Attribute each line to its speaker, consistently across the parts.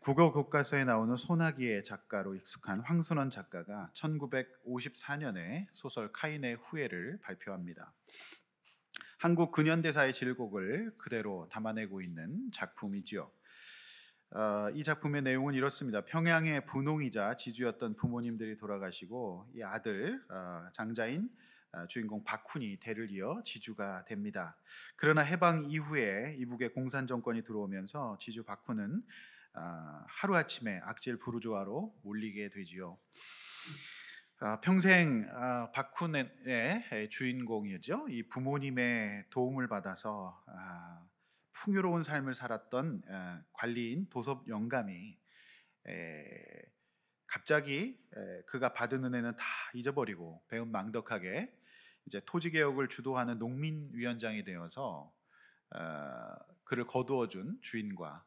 Speaker 1: 국어 교과서에 나오는 소나기의 작가로 익숙한 황순원 작가가 1954년에 소설 카인의 후예를 발표합니다. 한국 근현대사의 질곡을 그대로 담아내고 있는 작품이지요. 이 작품의 내용은 이렇습니다. 평양의 분홍이자 지주였던 부모님들이 돌아가시고 이 아들 장자인 주인공 박훈이 대를 이어 지주가 됩니다. 그러나 해방 이후에 이북에 공산 정권이 들어오면서 지주 박훈은 하루아침에 악질 부르주아로 몰리게 되지요. 평생 박훈의 주인공이었죠. 이 부모님의 도움을 받아서 풍요로운 삶을 살았던 관리인 도섭 영감이 갑자기 그가 받은 은혜는 다 잊어버리고 배은망덕하게 이제 토지 개혁을 주도하는 농민위원장이 되어서 그를 거두어준 주인과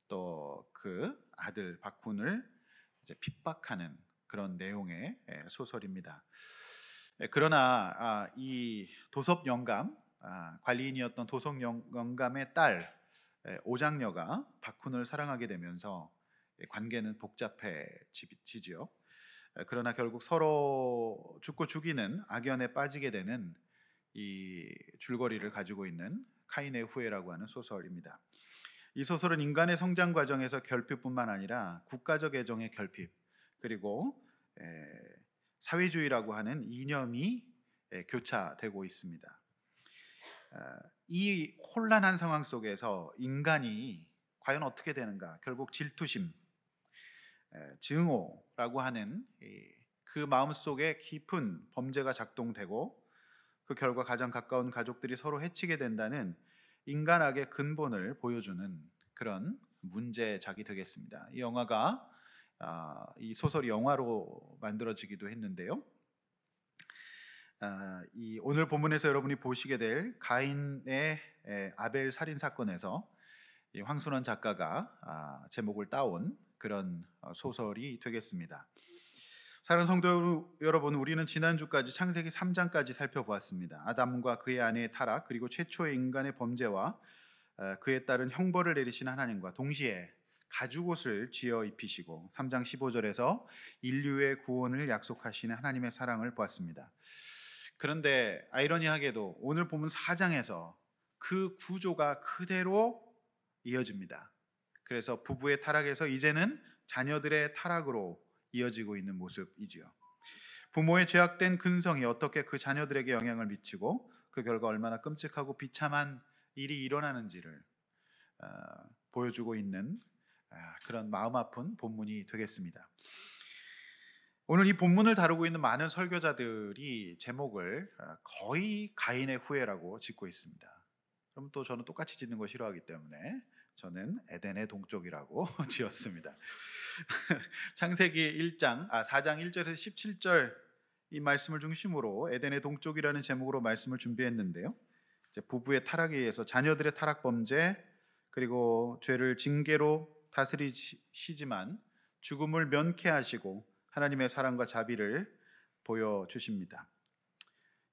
Speaker 1: 또 그 아들 박훈을 이제 핍박하는 그런 내용의 소설입니다. 그러나 이 도섭 영감 관리인이었던 도섭 영감의 딸 오장녀가 박훈을 사랑하게 되면서 관계는 복잡해지지요. 그러나 결국 서로 죽고 죽이는 악연에 빠지게 되는 이 줄거리를 가지고 있는 카인의 후예라고 하는 소설입니다. 이 소설은 인간의 성장 과정에서 결핍뿐만 아니라 국가적 애정의 결핍 그리고 사회주의라고 하는 이념이 교차되고 있습니다. 이 혼란한 상황 속에서 인간이 과연 어떻게 되는가? 결국 질투심, 증오라고 하는 그 마음 속에 깊은 범죄가 작동되고 그 결과 가장 가까운 가족들이 서로 해치게 된다는 인간악의 근본을 보여주는 그런 문제작이 되겠습니다. 이 영화가 이 소설이 영화로 만들어지기도 했는데요. 이 오늘 본문에서 여러분이 보시게 될 가인의 아벨 살인 사건에서 이 황순원 작가가 제목을 따온 그런 소설이 되겠습니다. 사랑하는 성도 여러분, 우리는 지난주까지 창세기 3장까지 살펴보았습니다. 아담과 그의 아내의 타락 그리고 최초의 인간의 범죄와 그에 따른 형벌을 내리신 하나님과 동시에 가죽옷을 지어 입히시고 3장 15절에서 인류의 구원을 약속하시는 하나님의 사랑을 보았습니다. 그런데 아이러니하게도 오늘 본문 4장에서 그 구조가 그대로 이어집니다. 그래서 부부의 타락에서 이제는 자녀들의 타락으로 이어지고 있는 모습이지요. 부모의 죄악된 근성이 어떻게 그 자녀들에게 영향을 미치고 그 결과 얼마나 끔찍하고 비참한 일이 일어나는지를 보여주고 있는 그런 마음 아픈 본문이 되겠습니다. 오늘 이 본문을 다루고 있는 많은 설교자들이 제목을 거의 가인의 후예라고 짓고 있습니다. 그럼 또 저는 똑같이 짓는 거 싫어하기 때문에 저는 에덴의 동쪽이라고 지었습니다. 창세기 4장 1절에서 17절 이 말씀을 중심으로 에덴의 동쪽이라는 제목으로 말씀을 준비했는데요. 이제 부부의 타락에 의해서 자녀들의 타락 범죄 그리고 죄를 징계로 다스리시지만 죽음을 면케하시고 하나님의 사랑과 자비를 보여주십니다.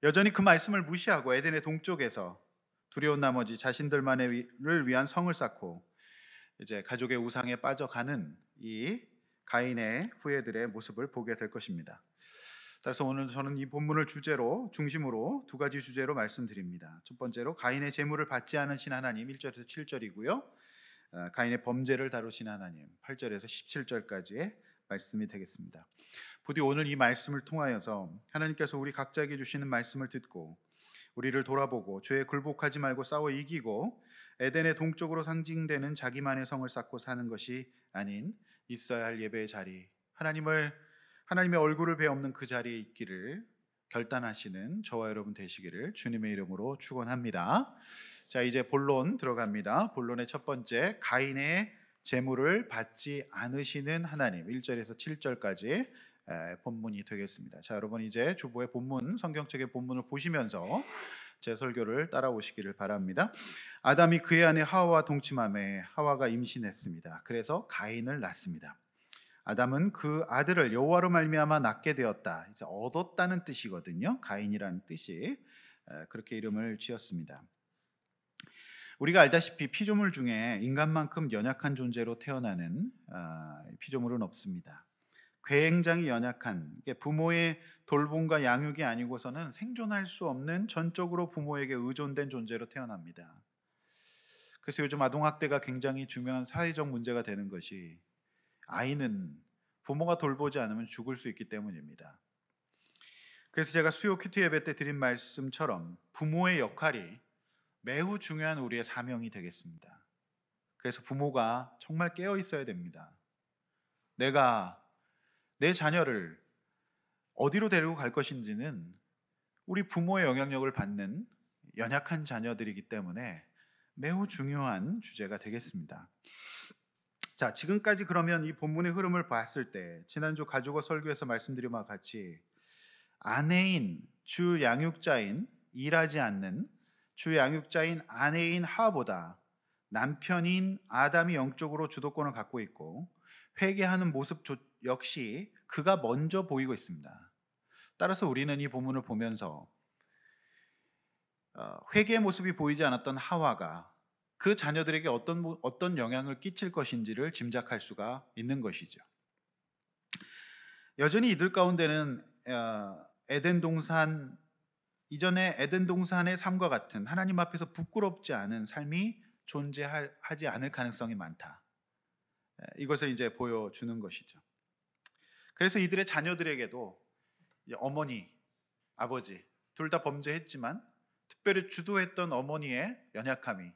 Speaker 1: 여전히 그 말씀을 무시하고 에덴의 동쪽에서 두려운 나머지 자신들만을 위한 성을 쌓고 이제 가족의 우상에 빠져가는 이 가인의 후예들의 모습을 보게 될 것입니다. 그래서 오늘 저는 이 본문을 중심으로 두 가지 주제로 말씀드립니다. 첫 번째로 가인의 재물을 받지 않으신 하나님 1절에서 7절이고요. 가인의 범죄를 다루신 하나님 8절에서 17절까지의 말씀이 되겠습니다. 부디 오늘 이 말씀을 통하여서 하나님께서 우리 각자에게 주시는 말씀을 듣고 우리를 돌아보고 죄에 굴복하지 말고 싸워 이기고 에덴의 동쪽으로 상징되는 자기만의 성을 쌓고 사는 것이 아닌 있어야 할 예배의 자리, 하나님의 얼굴을 베없는 그 자리에 있기를 결단하시는 저와 여러분 되시기를 주님의 이름으로 축원합니다. 자, 이제 본론 들어갑니다. 본론의 첫 번째, 가인의 재물을 받지 않으시는 하나님 1절에서 7절까지 본문이 되겠습니다. 자, 여러분 이제 주보의 본문, 성경책의 본문을 보시면서 제 설교를 따라오시기를 바랍니다. 아담이 그의 아내 하와와 동침함에 하와가 임신했습니다. 그래서 가인을 낳습니다. 아담은 그 아들을 여호와로 말미암아 낳게 되었다. 이제 얻었다는 뜻이거든요. 가인이라는 뜻이 그렇게 이름을 지었습니다. 우리가 알다시피 피조물 중에 인간만큼 연약한 존재로 태어나는 피조물은 없습니다. 굉장히 연약한, 이게 부모의 돌봄과 양육이 아니고서는 생존할 수 없는, 전적으로 부모에게 의존된 존재로 태어납니다. 그래서 요즘 아동학대가 굉장히 중요한 사회적 문제가 되는 것이, 아이는 부모가 돌보지 않으면 죽을 수 있기 때문입니다. 그래서 제가 수요 큐티 예배 때 드린 말씀처럼 부모의 역할이 매우 중요한 우리의 사명이 되겠습니다. 그래서 부모가 정말 깨어 있어야 됩니다. 내가 내 자녀를 어디로 데리고 갈 것인지는 우리 부모의 영향력을 받는 연약한 자녀들이기 때문에 매우 중요한 주제가 되겠습니다. 자, 지금까지 그러면 이 본문의 흐름을 봤을 때, 지난주 가족어 설교에서 말씀드린 바와 같이 아내인 주 양육자인, 일하지 않는 주 양육자인 아내인 하와보다 남편인 아담이 영적으로 주도권을 갖고 있고, 회개하는 모습 역시 그가 먼저 보이고 있습니다. 따라서 우리는 이 본문을 보면서 회개의 모습이 보이지 않았던 하와가 그 자녀들에게 어떤 영향을 끼칠 것인지를 짐작할 수가 있는 것이죠. 여전히 이들 가운데는 에덴 동산 이전에 에덴 동산의 삶과 같은 하나님 앞에서 부끄럽지 않은 삶이 존재하지 않을 가능성이 많다. 이것을 이제 보여주는 것이죠. 그래서 이들의 자녀들에게도 어머니, 아버지 둘 다 범죄했지만 특별히 주도했던 어머니의 연약함이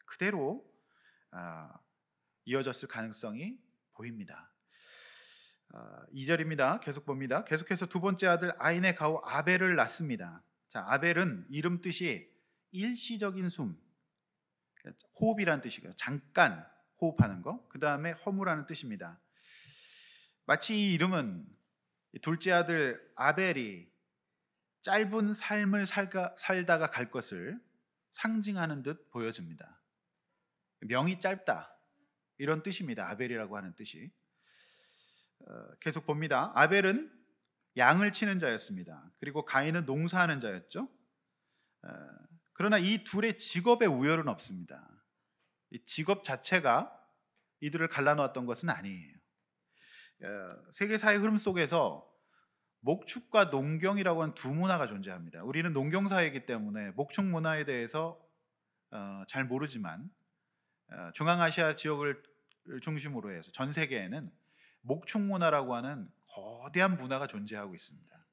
Speaker 1: 그대로 이어졌을 가능성이 보입니다. 2절입니다. 계속 봅니다. 계속해서 두 번째 아들 아인의 가후 아벨을 낳습니다. 자, 아벨은 이름 뜻이 일시적인 숨, 호흡이라는 뜻이고요. 잠깐 호흡하는 거. 그 다음에 허무라는 뜻입니다. 마치 이 이름은 둘째 아들 아벨이 짧은 삶을 살다가 갈 것을 상징하는 듯 보여집니다. 명이 짧다, 이런 뜻입니다. 아벨이라고 하는 뜻이. 계속 봅니다. 아벨은 양을 치는 자였습니다. 그리고 가인은 농사하는 자였죠. 그러나 이 둘의 직업에 우열은 없습니다. 이 직업 자체가 이들을 갈라놓았던 것은 아니에요. 세계사의 흐름 속에서 목축과 농경이라고 하는 두 문화가 존재합니다. 우리는 농경 사회이기 때문에 목축 문화에 대해서 잘 모르지만 중앙아시아 지역을 중심으로 해서 전 세계에는 목축 문화라고 하는 거대한 문화가 존재하고 있습니다.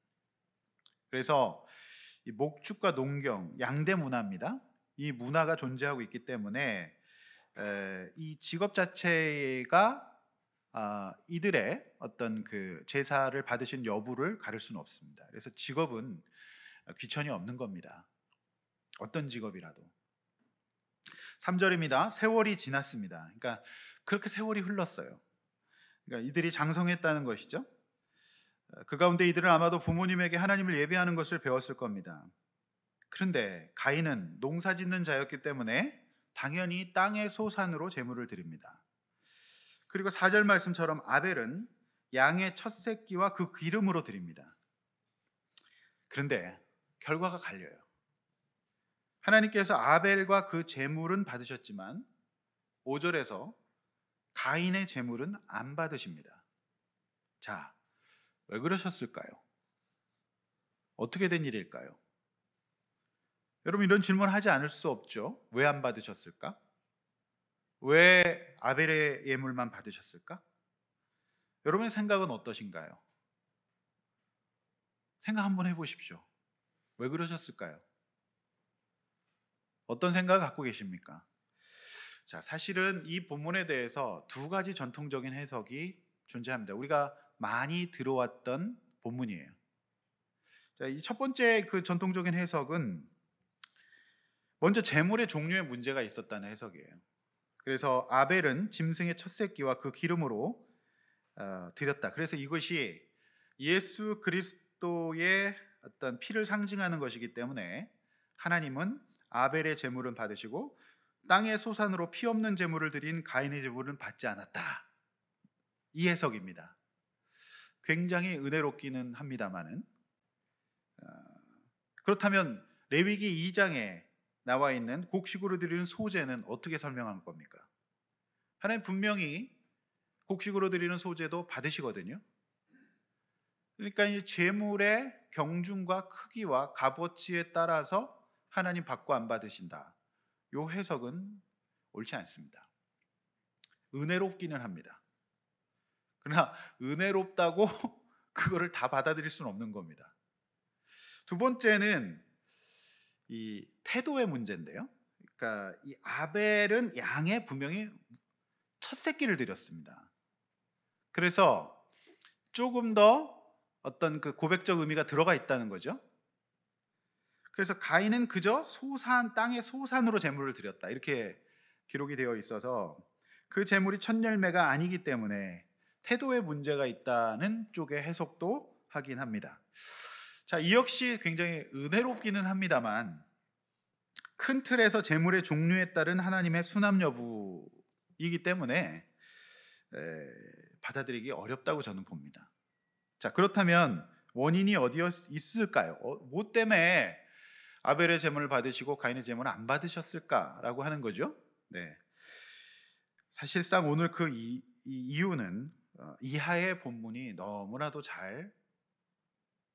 Speaker 1: 그래서 이 목축과 농경, 양대 문화입니다. 이 문화가 존재하고 있기 때문에 이 직업 자체가 이들의 어떤 그 제사를 받으신 여부를 가릴 수는 없습니다. 그래서 직업은 귀천이 없는 겁니다. 어떤 직업이라도. 3절입니다. 세월이 지났습니다. 그러니까 그렇게 세월이 흘렀어요. 그러니까 이들이 장성했다는 것이죠. 그 가운데 이들은 아마도 부모님에게 하나님을 예배하는 것을 배웠을 겁니다. 그런데 가인은 농사짓는 자였기 때문에 당연히 땅의 소산으로 제물을 드립니다. 그리고 4절 말씀처럼 아벨은 양의 첫 새끼와 그 기름으로 드립니다. 그런데 결과가 갈려요. 하나님께서 아벨과 그 제물은 받으셨지만 5절에서 가인의 제물은 안 받으십니다. 자, 왜 그러셨을까요? 어떻게 된 일일까요? 여러분, 이런 질문 하지 않을 수 없죠. 왜 안 받으셨을까? 왜 아벨의 예물만 받으셨을까? 여러분의 생각은 어떠신가요? 생각 한번 해보십시오. 왜 그러셨을까요? 어떤 생각을 갖고 계십니까? 자, 사실은 이 본문에 대해서 두 가지 전통적인 해석이 존재합니다. 우리가 많이 들어왔던 본문이에요. 자, 이 첫 번째 그 전통적인 해석은 먼저 제물의 종류에 문제가 있었다는 해석이에요. 그래서 아벨은 짐승의 첫 새끼와 그 기름으로 드렸다. 그래서 이것이 예수 그리스도의 어떤 피를 상징하는 것이기 때문에 하나님은 아벨의 제물은 받으시고 땅의 소산으로 피 없는 제물을 드린 가인의 제물은 받지 않았다. 이 해석입니다. 굉장히 은혜롭기는 합니다만은, 그렇다면 레위기 2장에 나와 있는 곡식으로 드리는 소제는 어떻게 설명한 겁니까? 하나님 분명히 곡식으로 드리는 소제도 받으시거든요. 그러니까 이 제물의 경중과 크기와 값어치에 따라서 하나님 받고 안 받으신다. 요 해석은 옳지 않습니다. 은혜롭기는 합니다. 그러나 은혜롭다고 그거를 다 받아들일 수는 없는 겁니다. 두 번째는 이 태도의 문제인데요. 그러니까 이 아벨은 양의 분명히 첫 새끼를 드렸습니다. 그래서 조금 더 어떤 그 고백적 의미가 들어가 있다는 거죠. 그래서 가인은 그저 소산 땅의 소산으로 제물을 드렸다 이렇게 기록이 되어 있어서 그 제물이 첫 열매가 아니기 때문에 태도에 문제가 있다는 쪽의 해석도 하긴 합니다. 자, 이 역시 굉장히 은혜롭기는 합니다만 큰 틀에서 제물의 종류에 따른 하나님의 수납 여부이기 때문에 받아들이기 어렵다고 저는 봅니다. 자, 그렇다면 원인이 어디에 있을까요? 뭐 때문에 아벨의 제물을 받으시고 가인의 제물을 안 받으셨을까라고 하는 거죠. 네. 사실상 오늘 그 이유는 이하의 본문이 너무나도 잘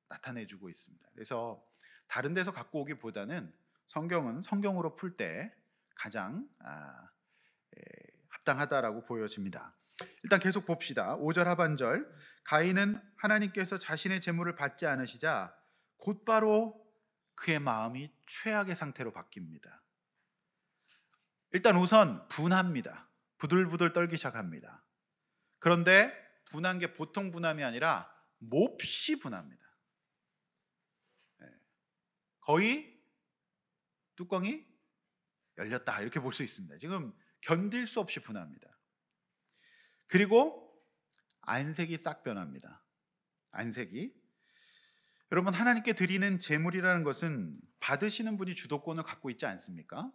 Speaker 1: 나타내주고 있습니다. 그래서 다른 데서 갖고 오기보다는 성경은 성경으로 풀 때 가장 합당하다라고 보여집니다. 일단 계속 봅시다. 5절 하반절 가인은 하나님께서 자신의 제물을 받지 않으시자 곧바로 그의 마음이 최악의 상태로 바뀝니다. 일단 우선 분합니다. 부들부들 떨기 시작합니다. 그런데 분한 게 보통 분함이 아니라 몹시 분합니다. 거의 뚜껑이 열렸다 이렇게 볼 수 있습니다. 지금 견딜 수 없이 분합니다. 그리고 안색이 싹 변합니다. 안색이 여러분 하나님께 드리는 제물이라는 것은 받으시는 분이 주도권을 갖고 있지 않습니까?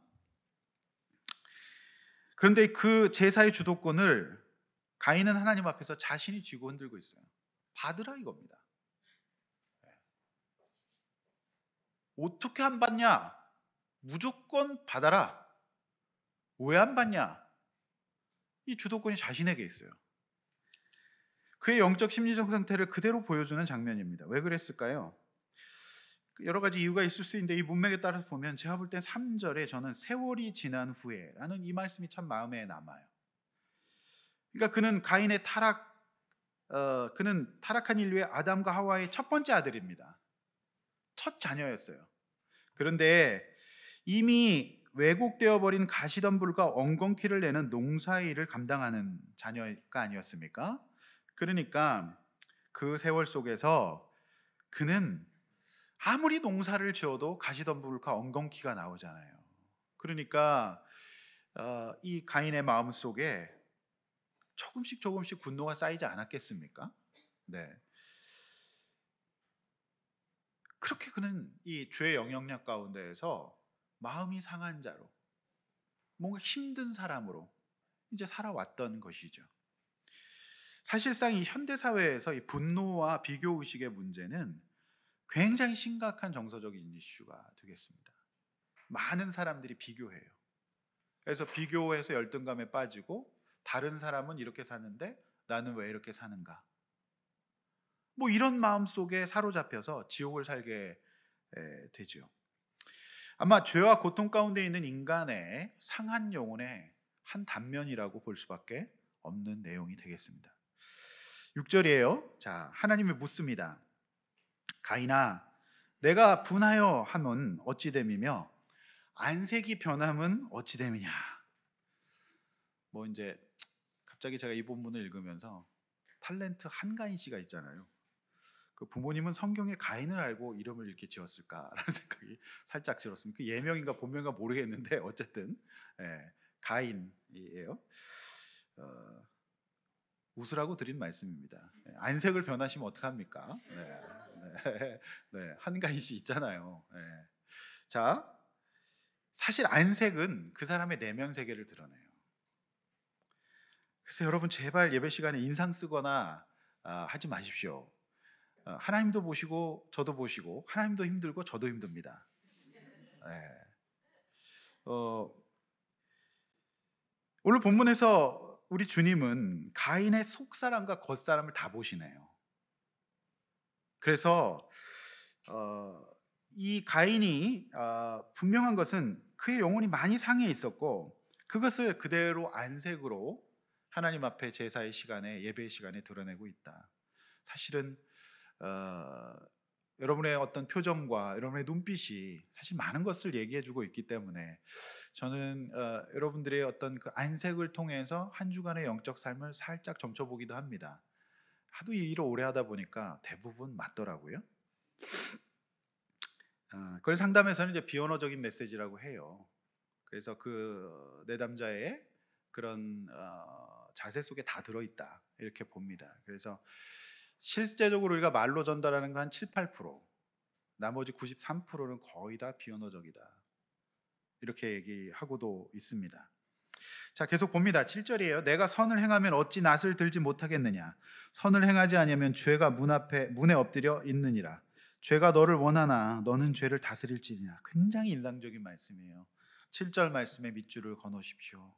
Speaker 1: 그런데 그 제사의 주도권을 가인은 하나님 앞에서 자신이 쥐고 흔들고 있어요. 받으라 이겁니다. 어떻게 안 받냐? 무조건 받아라. 왜 안 받냐? 이 주도권이 자신에게 있어요. 그의 영적 심리적 상태를 그대로 보여주는 장면입니다. 왜 그랬을까요? 여러 가지 이유가 있을 수 있는데 이 문맥에 따라서 보면 제가 볼 때 3절에 저는 세월이 지난 후에라는 이 말씀이 참 마음에 남아요. 그러니까 그는 타락한 인류의 아담과 하와의 첫 번째 아들입니다. 첫 자녀였어요. 그런데 이미 왜곡되어 버린 가시덤불과 엉겅퀴를 내는 농사일을 감당하는 자녀가 아니었습니까? 그러니까 그 세월 속에서 그는 아무리 농사를 지어도 가시덤불과 엉겅퀴가 나오잖아요. 그러니까 이 가인의 마음 속에 조금씩 분노가 쌓이지 않았겠습니까? 네. 그렇게 그는 이 죄의 영향력 가운데에서 마음이 상한 자로 뭔가 힘든 사람으로 이제 살아왔던 것이죠. 사실상 이 현대 사회에서 이 분노와 비교 의식의 문제는 굉장히 심각한 정서적인 이슈가 되겠습니다. 많은 사람들이 비교해요. 그래서 비교해서 열등감에 빠지고 다른 사람은 이렇게 사는데 나는 왜 이렇게 사는가? 뭐 이런 마음 속에 사로잡혀서 지옥을 살게 되죠. 아마 죄와 고통 가운데 있는 인간의 상한 영혼의 한 단면이라고 볼 수밖에 없는 내용이 되겠습니다. 6절이에요. 자, 하나님이 묻습니다. 가인아, 내가 분하여 함은 어찌 됨이며 안색이 변함은 어찌 됨이냐. 뭐 이제 갑자기 제가 이 본문을 읽으면서 탤런트 한가인 씨가 있잖아요. 그 부모님은 성경에 가인을 알고 이름을 이렇게 지었을까라는 생각이 살짝 들었습니다. 그 예명인가 본명인가 모르겠는데 어쨌든 가인이에요. 웃으라고 드린 말씀입니다. 안색을 변하시면 어떡합니까? 네, 한가인 씨 있잖아요. 자, 사실 안색은 그 사람의 내면 세계를 드러내요. 그래서 여러분 제발 예배 시간에 인상 쓰거나 하지 마십시오. 하나님도 보시고 저도 보시고 하나님도 힘들고 저도 힘듭니다. 어, 오늘 본문에서 우리 주님은 가인의 속사람과 겉사람을 다 보시네요. 그래서 어, 이 가인이 분명한 것은 그의 영혼이 많이 상해 있었고 그것을 그대로 안색으로 하나님 앞에 제사의 시간에 예배의 시간에 드러내고 있다. 사실은 어, 여러분의 어떤 표정과 여러분의 눈빛이 사실 많은 것을 얘기해주고 있기 때문에 저는 여러분들의 어떤 그 안색을 통해서 한 주간의 영적 삶을 살짝 점쳐보기도 합니다. 하도 이 일을 오래 하다 보니까 대부분 맞더라고요. 그걸 상담에서는 이제 비언어적인 메시지라고 해요. 그래서 그 내담자의 그런 자세 속에 다 들어있다 이렇게 봅니다. 그래서 실제적으로 우리가 말로 전달하는 거 한 7, 8%, 나머지 93%는 거의 다 비언어적이다 이렇게 얘기하고도 있습니다. 자, 계속 봅니다. 7절이에요. 내가 선을 행하면 어찌 낯을 들지 못하겠느냐. 선을 행하지 아니하면 죄가 문에 엎드려 있느니라. 죄가 너를 원하나 너는 죄를 다스릴지니라. 굉장히 인상적인 말씀이에요. 7절 말씀에 밑줄을 그어놓으십시오.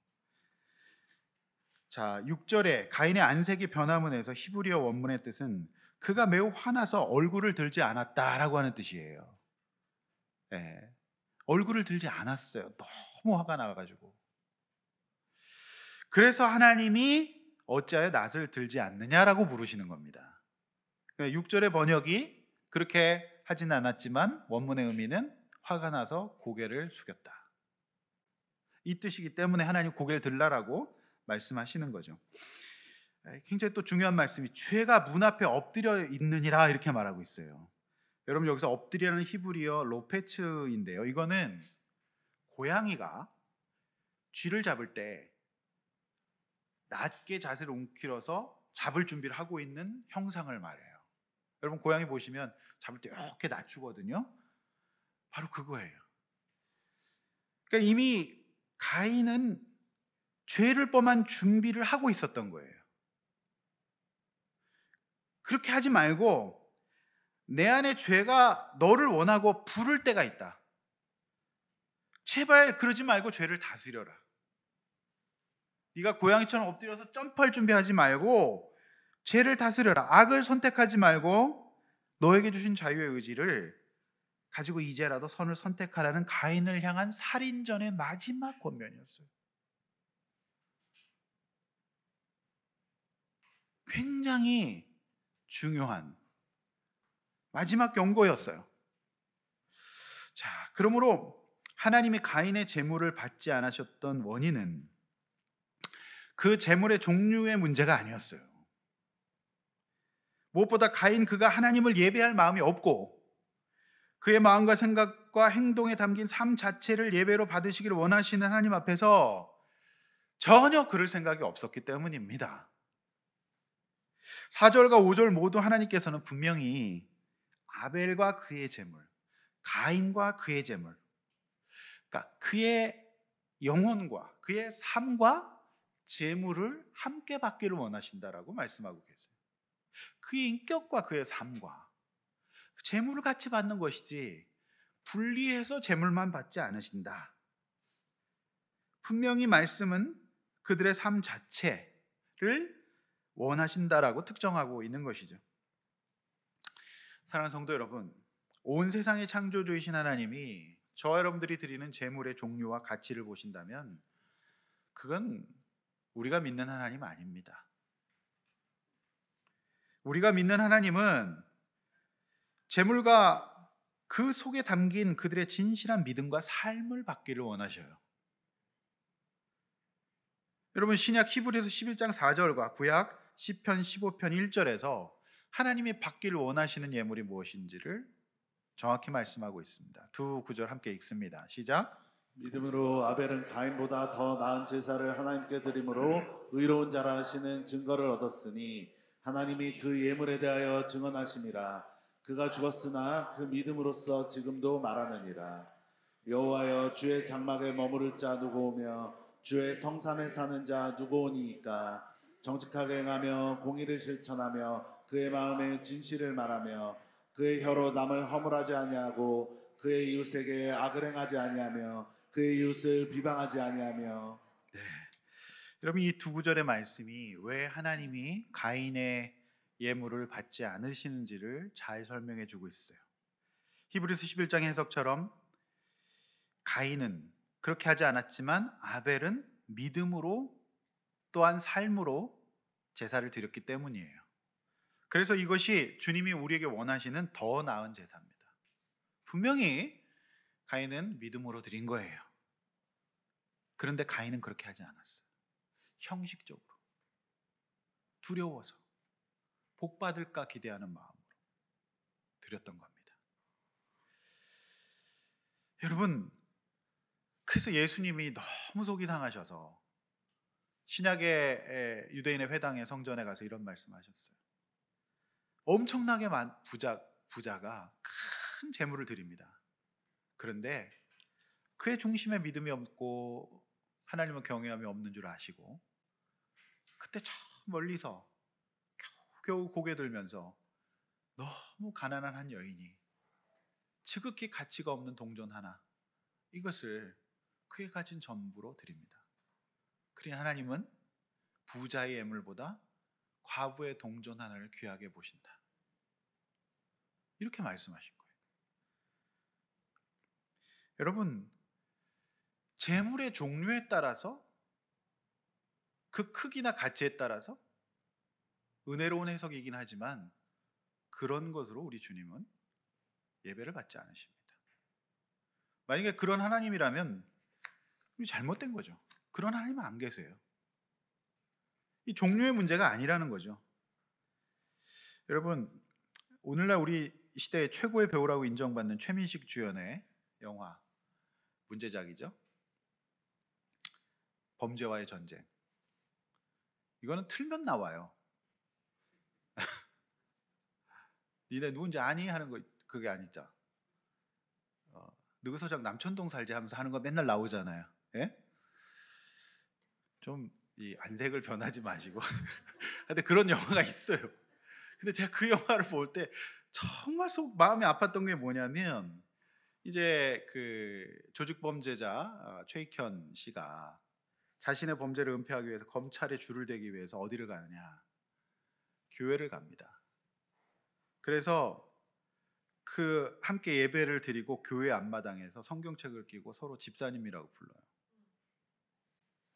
Speaker 1: 자, 6절에 가인의 안색이 변화문에서 히브리어 원문의 뜻은 그가 매우 화나서 얼굴을 들지 않았다라고 하는 뜻이에요. 네. 얼굴을 들지 않았어요. 너무 화가 나가지고. 그래서 하나님이 어찌하여 낯을 들지 않느냐라고 물으시는 겁니다. 6절의 번역이 그렇게 하진 않았지만 원문의 의미는 화가 나서 고개를 숙였다. 이 뜻이기 때문에 하나님 고개를 들라라고 말씀하시는 거죠. 굉장히 또 중요한 말씀이 죄가 문 앞에 엎드려 있느니라 이렇게 말하고 있어요. 여러분 여기서 엎드리라는 히브리어 로페츠인데요. 이거는 고양이가 쥐를 잡을 때 낮게 자세를 웅크려서 잡을 준비를 하고 있는 형상을 말해요. 여러분 고양이 보시면 잡을 때 이렇게 낮추거든요. 바로 그거예요. 그러니까 이미 가인은 죄를 범한 준비를 하고 있었던 거예요. 그렇게 하지 말고 내 안에 죄가 너를 원하고 부를 때가 있다. 제발 그러지 말고 죄를 다스려라. 네가 고양이처럼 엎드려서 점프할 준비하지 말고 죄를 다스려라. 악을 선택하지 말고 너에게 주신 자유의 의지를 가지고 이제라도 선을 선택하라는 가인을 향한 살인전의 마지막 권면이었어요. 굉장히 중요한 마지막 경고였어요. 자, 그러므로 하나님이 가인의 제물을 받지 않으셨던 원인은 그 제물의 종류의 문제가 아니었어요. 무엇보다 가인 그가 하나님을 예배할 마음이 없고 그의 마음과 생각과 행동에 담긴 삶 자체를 예배로 받으시기를 원하시는 하나님 앞에서 전혀 그럴 생각이 없었기 때문입니다. 4절과 5절 모두 하나님께서는 분명히 아벨과 그의 제물, 가인과 그의 제물, 그러니까 그의 영혼과 그의 삶과 제물을 함께 받기를 원하신다라고 말씀하고 계세요. 그의 인격과 그의 삶과 제물을 같이 받는 것이지 분리해서 제물만 받지 않으신다. 분명히 말씀은 그들의 삶 자체를 원하신다라고 특정하고 있는 것이죠. 사랑하는 성도 여러분, 온 세상의 창조주이신 하나님이 저와 여러분들이 드리는 제물의 종류와 가치를 보신다면 그건 우리가 믿는 하나님 아닙니다. 우리가 믿는 하나님은 제물과 그 속에 담긴 그들의 진실한 믿음과 삶을 받기를 원하셔요. 여러분 신약 히브리서 11장 4절과 구약 시편 15편 1절에서 하나님이 받기를 원하시는 예물이 무엇인지를 정확히 말씀하고 있습니다. 두 구절 함께 읽습니다. 시작.
Speaker 2: 믿음으로 아벨은 가인보다 더 나은 제사를 하나님께 드림으로 의로운 자라 하시는 증거를 얻었으니 하나님이 그 예물에 대하여 증언하심이라. 그가 죽었으나 그 믿음으로써 지금도 말하느니라. 여호와여 주의 장막에 머무를 자 누구 오며 주의 성산에 사는 자 누구 오니이까. 정직하게 행하며 공의를 실천하며 그의 마음에 진실을 말하며 그의 혀로 남을 허물하지 아니하고 그의 이웃에게 악을 행하지 아니하며 그의 이웃을 비방하지 아니하며.
Speaker 1: 네. 여러분 이 두 구절의 말씀이 왜 하나님이 가인의 예물을 받지 않으시는지를 잘 설명해 주고 있어요. 히브리서 11장 해석처럼 가인은 그렇게 하지 않았지만 아벨은 믿음으로 또한 삶으로 제사를 드렸기 때문이에요. 그래서 이것이 주님이 우리에게 원하시는 더 나은 제사입니다. 분명히 가인은 믿음으로 드린 거예요. 그런데 가인은 그렇게 하지 않았어요. 형식적으로, 두려워서, 복 받을까 기대하는 마음으로 드렸던 겁니다. 여러분, 그래서 예수님이 너무 속이 상하셔서 신약의 유대인의 회당의 성전에 가서 이런 말씀하셨어요. 엄청나게 부자가 큰 재물을 드립니다. 그런데 그의 중심에 믿음이 없고 하나님을 경외함이 없는 줄 아시고 그때 저 멀리서 겨우 고개 들면서 너무 가난한 한 여인이 지극히 가치가 없는 동전 하나 이것을 그의 가진 전부로 드립니다. 그러니 하나님은 부자의 예물보다 과부의 동전 하나를 귀하게 보신다. 이렇게 말씀하신 거예요. 여러분, 재물의 종류에 따라서 그 크기나 가치에 따라서 은혜로운 해석이긴 하지만 그런 것으로 우리 주님은 예배를 받지 않으십니다. 만약에 그런 하나님이라면 잘못된 거죠. 그런 하나님은 안 계세요. 이 종류의 문제가 아니라는 거죠. 여러분, 오늘날 우리 시대의 최고의 배우라고 인정받는 최민식 주연의 영화 문제작이죠. 범죄와의 전쟁. 이거는 틀면 나와요. 니네 누군지 아니? 하는 거 그게 아니죠. 느그서장 남천동 살지 하면서 하는 거 맨날 나오잖아요. 예? 좀 이 안색을 변하지 마시고. 근데 그런 영화가 있어요. 근데 제가 그 영화를 볼 때 정말 속 마음이 아팠던 게 뭐냐면 이제 그 조직 범죄자 최익현 씨가 자신의 범죄를 은폐하기 위해서 검찰에 줄을 대기 위해서 어디를 가느냐? 교회를 갑니다. 그래서 그 함께 예배를 드리고 교회 앞마당에서 성경책을 끼고 서로 집사님이라고 불러요.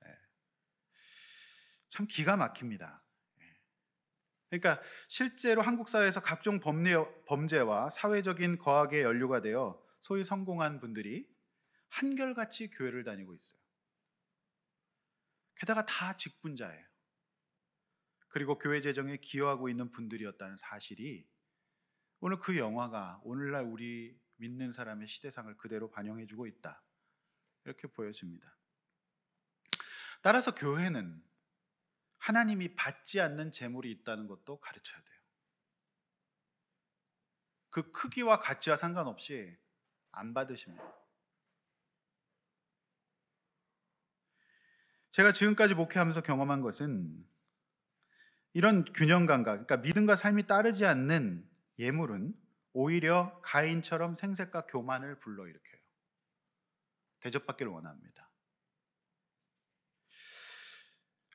Speaker 1: 네. 참 기가 막힙니다. 그러니까 실제로 한국 사회에서 각종 범죄와 사회적인 거악에 연루가 되어 소위 성공한 분들이 한결같이 교회를 다니고 있어요. 게다가 다 직분자예요. 그리고 교회 재정에 기여하고 있는 분들이었다는 사실이 오늘 그 영화가 오늘날 우리 믿는 사람의 시대상을 그대로 반영해주고 있다. 이렇게 보여집니다. 따라서 교회는 하나님이 받지 않는 재물이 있다는 것도 가르쳐야 돼요. 그 크기와 가치와 상관없이 안 받으십니다. 제가 지금까지 목회하면서 경험한 것은 이런 균형 감각, 그러니까 믿음과 삶이 따르지 않는 예물은 오히려 가인처럼 생색과 교만을 불러일으켜요. 대접받기를 원합니다.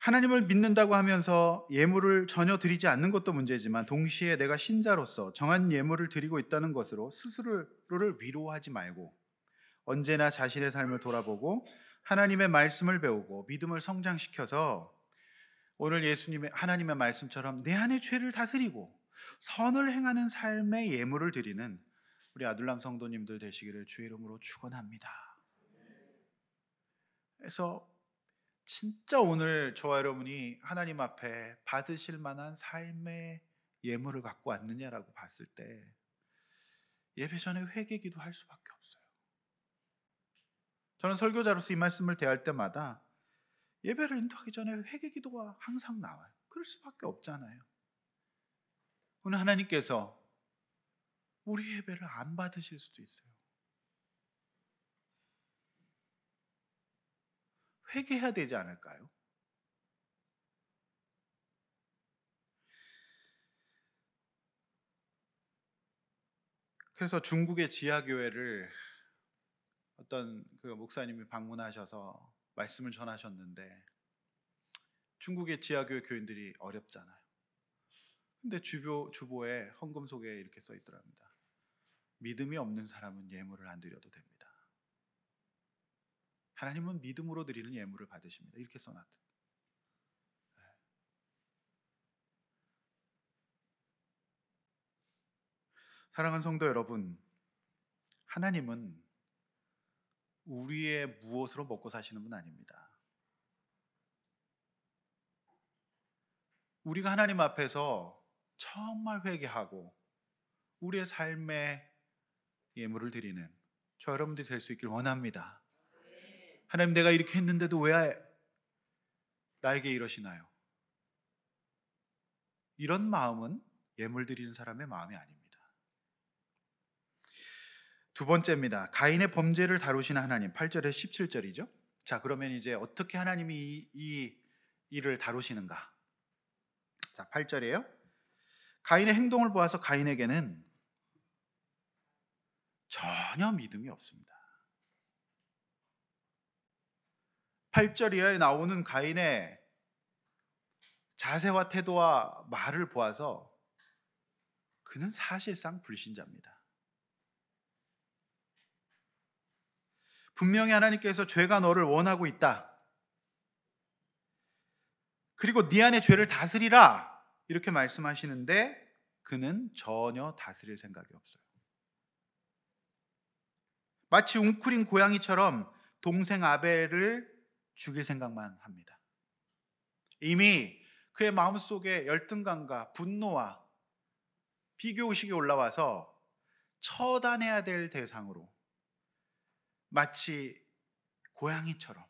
Speaker 1: 하나님을 믿는다고 하면서 예물을 전혀 드리지 않는 것도 문제지만 동시에 내가 신자로서 정한 예물을 드리고 있다는 것으로 스스로를 위로하지 말고 언제나 자신의 삶을 돌아보고 하나님의 말씀을 배우고 믿음을 성장시켜서 오늘 예수님의 하나님의 말씀처럼 내 안의 죄를 다스리고 선을 행하는 삶의 예물을 드리는 우리 아둘람 성도님들 되시기를 주의 이름으로 축원합니다. 그래서 진짜 오늘 저와 여러분이 하나님 앞에 받으실 만한 삶의 예물을 갖고 왔느냐라고 봤을 때 예배 전에 회개기도 할 수밖에 없어요. 저는 설교자로서 이 말씀을 대할 때마다 예배를 인도하기 전에 회개기도가 항상 나와요. 그럴 수밖에 없잖아요. 오늘 하나님께서 우리 예배를 안 받으실 수도 있어요. 회개해야 되지 않을까요? 그래서 중국의 지하교회를 어떤 그 목사님이 방문하셔서 말씀을 전하셨는데 중국의 지하교회 교인들이 어렵잖아요. 근데 주보에 헌금 소개에 이렇게 써 있더랍니다. 믿음이 없는 사람은 예물을 안 드려도 됩니다. 하나님은 믿음으로 드리는 예물을 받으십니다. 이렇게 써놨다. 사랑하는 성도 여러분, 하나님은 우리의 무엇으로 먹고 사시는 분 아닙니다. 우리가 하나님 앞에서 정말 회개하고 우리의 삶에 예물을 드리는 저 여러분들이 될 수 있길 원합니다. 하나님, 내가 이렇게 했는데도 왜 나에게 이러시나요? 이런 마음은 예물 드리는 사람의 마음이 아닙니다. 두 번째입니다. 가인의 범죄를 다루시는 하나님. 8절에 17절이죠. 자, 그러면 이제 어떻게 하나님이 이 일을 다루시는가? 자, 8절이에요. 가인의 행동을 보아서 가인에게는 전혀 믿음이 없습니다. 8절 이하에 나오는 가인의 자세와 태도와 말을 보아서 그는 사실상 불신자입니다. 분명히 하나님께서 죄가 너를 원하고 있다. 그리고 네 안에 죄를 다스리라 이렇게 말씀하시는데 그는 전혀 다스릴 생각이 없어요. 마치 웅크린 고양이처럼 동생 아벨을 죽일 생각만 합니다. 이미 그의 마음속에 열등감과 분노와 비교의식이 올라와서 처단해야 될 대상으로 마치 고양이처럼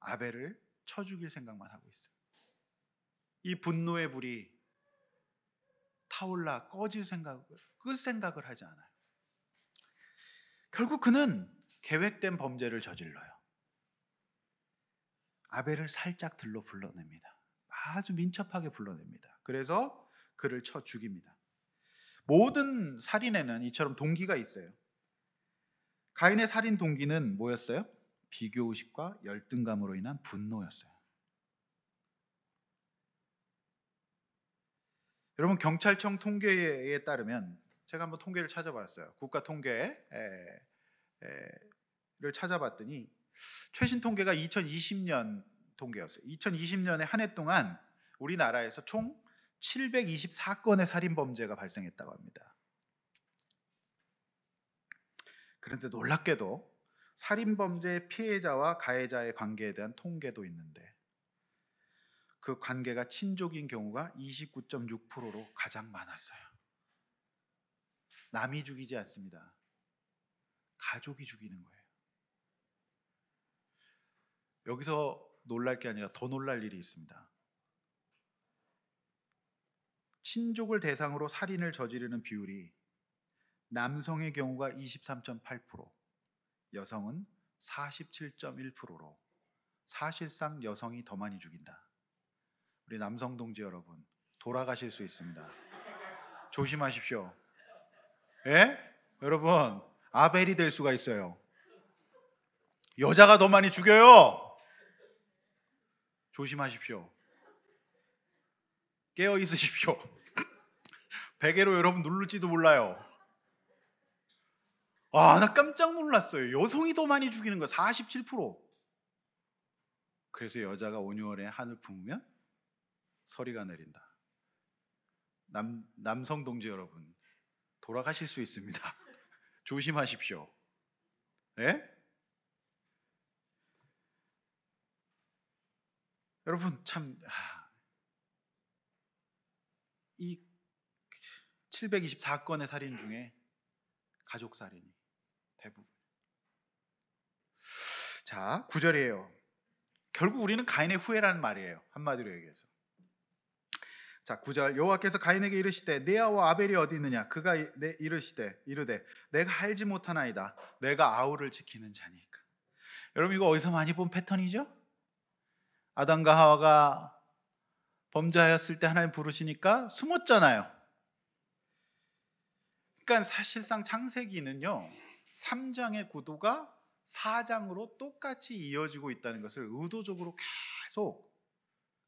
Speaker 1: 아벨을 쳐 죽일 생각만 하고 있어요. 이 분노의 불이 타올라 끌 생각을 하지 않아요. 결국 그는 계획된 범죄를 저질러요. 아벨을 살짝 들러 불러냅니다. 아주 민첩하게 불러냅니다. 그래서 그를 쳐 죽입니다. 모든 살인에는 이처럼 동기가 있어요. 가인의 살인 동기는 뭐였어요? 비교의식과 열등감으로 인한 분노였어요. 여러분, 경찰청 통계에 따르면 제가 한번 통계를 찾아봤어요. 국가 통계를 찾아봤더니 최신 통계가 2020년 통계였어요. 2020년에 한 해 동안 우리나라에서 총 724건의 살인 범죄가 발생했다고 합니다. 그런데 놀랍게도 살인 범죄 피해자와 가해자의 관계에 대한 통계도 있는데 그 관계가 친족인 경우가 29.6%로 가장 많았어요. 남이 죽이지 않습니다. 가족이 죽이는 거예요. 여기서 놀랄 게 아니라 더 놀랄 일이 있습니다. 친족을 대상으로 살인을 저지르는 비율이 남성의 경우가 23.8%, 여성은 47.1%로 사실상 여성이 더 많이 죽인다. 우리 남성 동지 여러분, 돌아가실 수 있습니다. 조심하십시오. 예? 여러분, 아벨이 될 수가 있어요. 여자가 더 많이 죽여요. 조심하십시오. 깨어 있으십시오. 베개로 여러분 누를지도 몰라요. 나 깜짝 놀랐어요. 여성이 더 많이 죽이는 거 47%. 그래서 여자가 온유월에 한을 품으면 서리가 내린다. 남성 동지 여러분, 돌아가실 수 있습니다. 조심하십시오. 예? 여러분, 참 이 724건의 살인 중에 가족 살인이 대부분. 자, 9절이에요. 결국 우리는 가인의 후회라는 말이에요. 한마디로 얘기해서. 자, 9절. 여호와께서 가인에게 이르시되 네 아우 아벨이 어디 있느냐? 그가 이르되 내가 알지 못하나이다. 내가 아우를 지키는 자니까. 여러분, 이거 어디서 많이 본 패턴이죠? 아담과 하와가 범죄하였을 때 하나님 부르시니까 숨었잖아요. 그러니까 사실상 창세기는요, 3장의 구도가 4장으로 똑같이 이어지고 있다는 것을 의도적으로 계속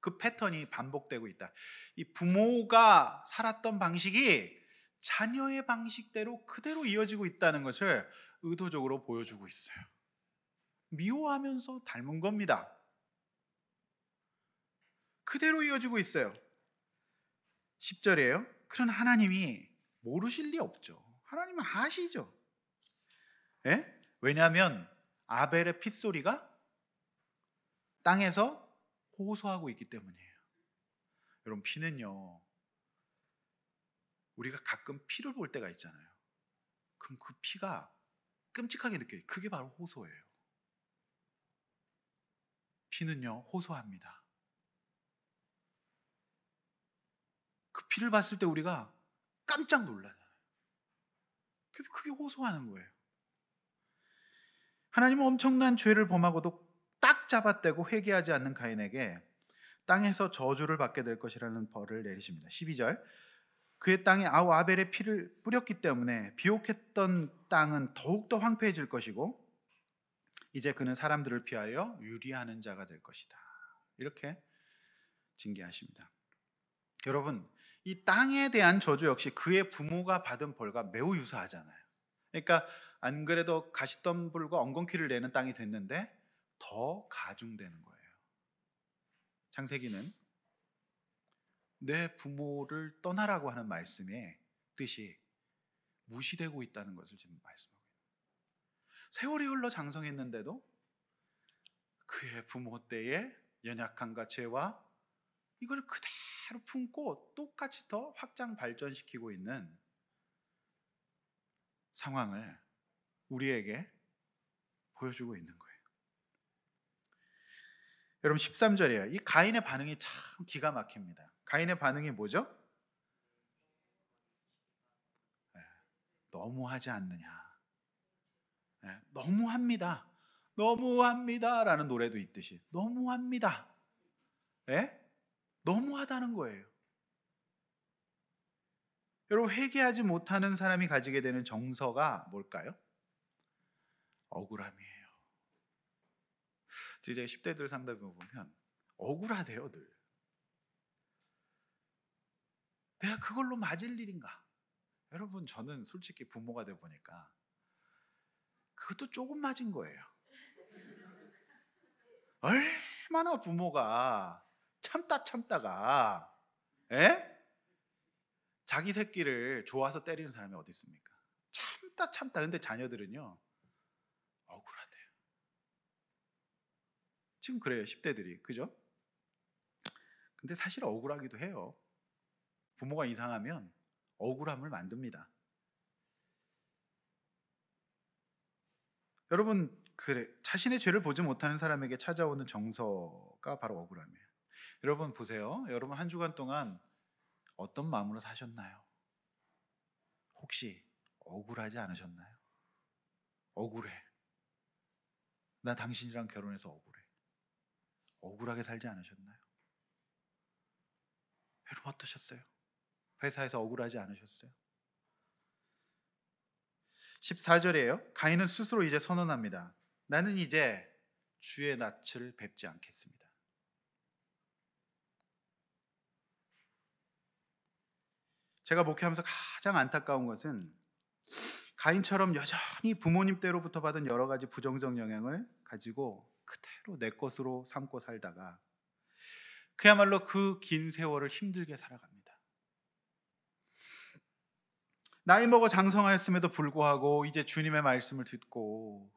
Speaker 1: 그 패턴이 반복되고 있다. 이 부모가 살았던 방식이 자녀의 방식대로 그대로 이어지고 있다는 것을 의도적으로 보여주고 있어요. 미워하면서 닮은 겁니다. 그대로 이어지고 있어요. 10절이에요. 그런 하나님이 모르실 리 없죠. 하나님은 아시죠. 예? 왜냐하면 아벨의 핏소리가 땅에서 호소하고 있기 때문이에요. 여러분, 피는요, 우리가 가끔 피를 볼 때가 있잖아요. 그럼 그 피가 끔찍하게 느껴요. 그게 바로 호소예요. 피는요, 호소합니다. 그 피를 봤을 때 우리가 깜짝 놀라잖아요. 그게 호소하는 거예요. 하나님은 엄청난 죄를 범하고도 딱 잡아떼고 회개하지 않는 가인에게 땅에서 저주를 받게 될 것이라는 벌을 내리십니다. 12절. 그의 땅에 아벨의 피를 뿌렸기 때문에 비옥했던 땅은 더욱더 황폐해질 것이고 이제 그는 사람들을 피하여 유리하는 자가 될 것이다. 이렇게 징계하십니다. 여러분, 이 땅에 대한 저주 역시 그의 부모가 받은 벌과 매우 유사하잖아요. 그러니까 안 그래도 가시덤불과 엉겅퀴를 내는 땅이 됐는데 더 가중되는 거예요. 창세기는 내 부모를 떠나라고 하는 말씀의 뜻이 무시되고 있다는 것을 지금 말씀하고 있어요. 세월이 흘러 장성했는데도 그의 부모 때의 연약함과 죄와 이걸 그대로 품고 똑같이 더 확장 발전시키고 있는 상황을 우리에게 보여주고 있는 거예요. 여러분, 13절이에요. 이 가인의 반응이 참 기가 막힙니다. 가인의 반응이 뭐죠? 너무하지 않느냐. 너무합니다. 너무합니다 라는 노래도 있듯이 너무합니다. 너무하다는 거예요. 여러분, 회개하지 못하는 사람이 가지게 되는 정서가 뭘까요? 억울함이에요. 제가 10대들 상담해 보면 억울하대요. 늘 내가 그걸로 맞을 일인가. 여러분, 저는 솔직히 부모가 돼 보니까 그것도 조금 맞은 거예요. 얼마나 부모가 참다가 자기 새끼를 좋아서 때리는 사람이 어디 있습니까? 참다. 근데 자녀들은요, 억울하대요. 지금 그래요, 10대들이. 그죠? 근데 사실 억울하기도 해요. 부모가 이상하면 억울함을 만듭니다. 여러분, 그래, 자신의 죄를 보지 못하는 사람에게 찾아오는 정서가 바로 억울함이에요. 여러분 보세요. 여러분 한 주간 동안 어떤 마음으로 사셨나요? 혹시 억울하지 않으셨나요? 억울해. 나 당신이랑 결혼해서 억울해. 억울하게 살지 않으셨나요? 여러분 어떠셨어요? 회사에서 억울하지 않으셨어요? 14절이에요. 가인은 스스로 이제 선언합니다. 나는 이제 주의 낯을 뵙지 않겠습니다. 제가 목회하면서 가장 안타까운 것은 가인처럼 여전히 부모님 때로부터 받은 여러 가지 부정적 영향을 가지고 그대로 내 것으로 삼고 살다가 그야말로 그 긴 세월을 힘들게 살아갑니다. 나이 먹어 장성하였음에도 불구하고 이제 주님의 말씀을 듣고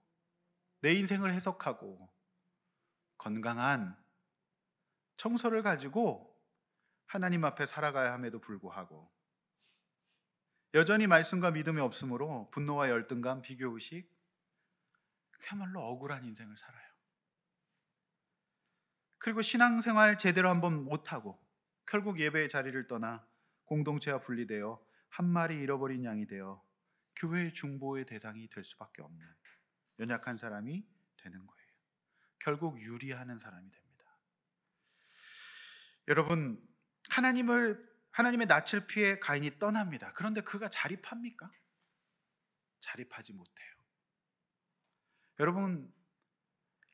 Speaker 1: 내 인생을 해석하고 건강한 청소를 가지고 하나님 앞에 살아가야 함에도 불구하고 여전히 말씀과 믿음이 없으므로 분노와 열등감, 비교의식, 그야말로 억울한 인생을 살아요. 그리고 신앙생활 제대로 한번 못하고 결국 예배의 자리를 떠나 공동체와 분리되어 한 마리 잃어버린 양이 되어 교회의 중보의 대상이 될 수밖에 없는 연약한 사람이 되는 거예요. 결국 유리하는 사람이 됩니다. 여러분, 하나님의 낯을 피해 가인이 떠납니다. 그런데 그가 자립합니까? 자립하지 못해요. 여러분,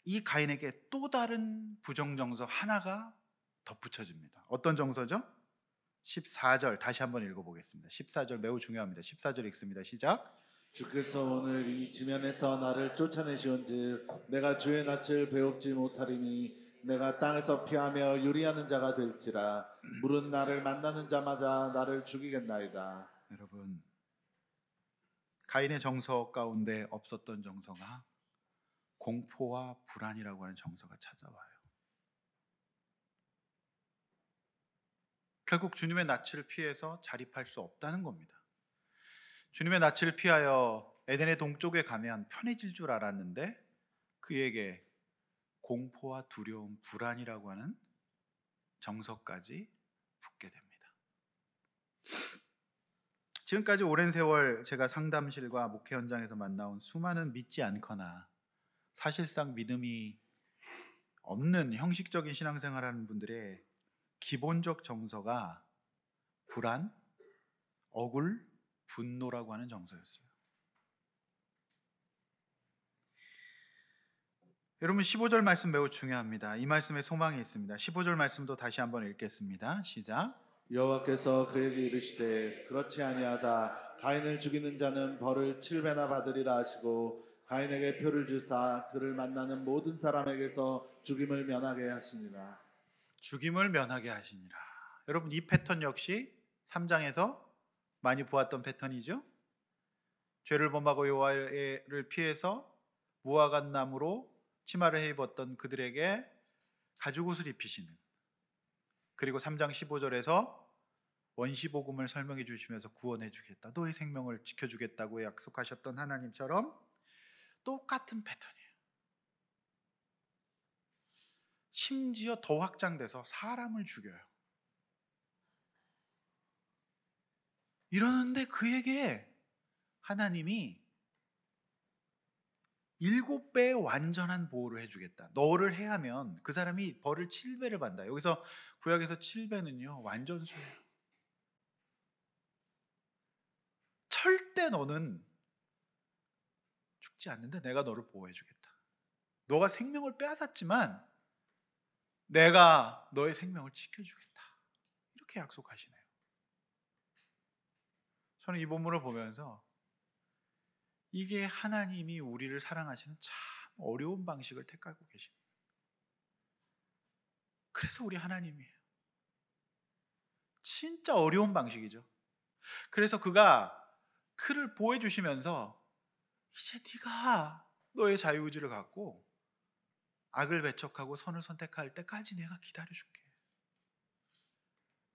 Speaker 1: 이 가인에게 또 다른 부정 정서 하나가 덧붙여집니다. 어떤 정서죠? 14절 다시 한번 읽어보겠습니다. 14절 매우 중요합니다. 14절 읽습니다. 시작.
Speaker 2: 주께서 오늘 이 지면에서 나를 쫓아내시온즉 내가 주의 낯을 배웁지 못하리니 내가 땅에서 피하며 유리하는 자가 될지라 물은 나를 만나는 자마다 나를 죽이겠나이다.
Speaker 1: 여러분, 가인의 정서 가운데 없었던 정서가 공포와 불안이라고 하는 정서가 찾아와요. 결국 주님의 낯을 피해서 자립할 수 없다는 겁니다. 주님의 낯을 피하여 에덴의 동쪽에 가면 편해질 줄 알았는데 그에게 공포와 두려움, 불안이라고 하는 정서까지 붙게 됩니다. 지금까지 오랜 세월 제가 상담실과 목회 현장에서 만나온 수많은 믿지 않거나 사실상 믿음이 없는 형식적인 신앙생활하는 분들의 기본적 정서가 불안, 억울, 분노라고 하는 정서였어요. 여러분 15절 말씀 매우 중요합니다. 이 말씀에 소망이 있습니다. 15절 말씀도 다시 한번 읽겠습니다. 시작.
Speaker 2: 여호와께서 그에게 이르시되 그렇지 아니하다 가인을 죽이는 자는 벌을 7배나 받으리라 하시고 가인에게 표를 주사 그를 만나는 모든 사람에게서 죽임을 면하게 하시니라.
Speaker 1: 죽임을 면하게 하시니라. 여러분 이 패턴 역시 3장에서 많이 보았던 패턴이죠. 죄를 범하고 여호와를 피해서 무화과 나무로 치마를 해 입었던 그들에게 가죽옷을 입히시는, 그리고 3장 15절에서 원시복음을 설명해 주시면서 구원해 주겠다, 너의 생명을 지켜주겠다고 약속하셨던 하나님처럼 똑같은 패턴이에요. 심지어 더 확장돼서 사람을 죽여요. 이러는데 그에게 하나님이 7배의 완전한 보호를 해주겠다. 너를 해하면 그 사람이 벌을 7배를 받는다. 여기서 구약에서 7배는요 완전수예요. 절대 너는 죽지 않는데 내가 너를 보호해주겠다. 너가 생명을 빼앗았지만 내가 너의 생명을 지켜주겠다. 이렇게 약속하시네요. 저는 이 본문을 보면서 이게 하나님이 우리를 사랑하시는 참 어려운 방식을 택하고 계십니다. 그래서 우리 하나님이에요. 진짜 어려운 방식이죠. 그래서 그가 그를 보호해 주시면서 이제 네가 너의 자유의지를 갖고 악을 배척하고 선을 선택할 때까지 내가 기다려줄게.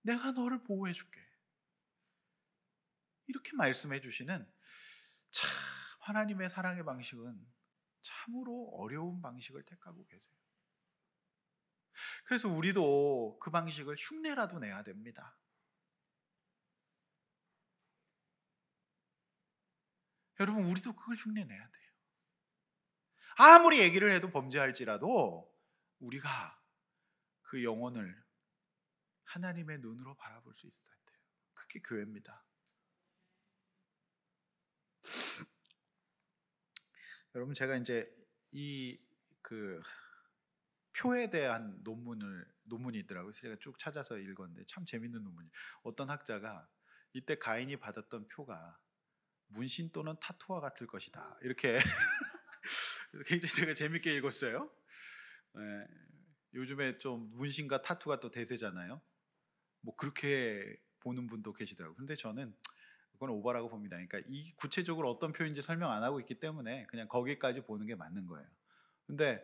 Speaker 1: 내가 너를 보호해 줄게. 이렇게 말씀해 주시는 참 하나님의 사랑의 방식은 참으로 어려운 방식을 택하고 계세요. 그래서 우리도 그 방식을 흉내라도 내야 됩니다. 여러분 우리도 그걸 흉내내야 돼요. 아무리 얘기를 해도 범죄할지라도 우리가 그 영혼을 하나님의 눈으로 바라볼 수 있어야 돼요. 그게 교회입니다. 여러분 제가 이제 이 그 표에 대한 논문이 있더라고요. 제가 쭉 찾아서 읽었는데 참 재밌는 논문이. 어떤 학자가 이때 가인이 받았던 표가 문신 또는 타투와 같을 것이다. 이렇게 굉장히 제가 재밌게 읽었어요. 네, 요즘에 좀 문신과 타투가 또 대세잖아요. 뭐 그렇게 보는 분도 계시더라고요. 근데 저는 그건 오버라고 봅니다. 그러니까 이 구체적으로 어떤 표현인지 설명 안 하고 있기 때문에 그냥 거기까지 보는 게 맞는 거예요. 근데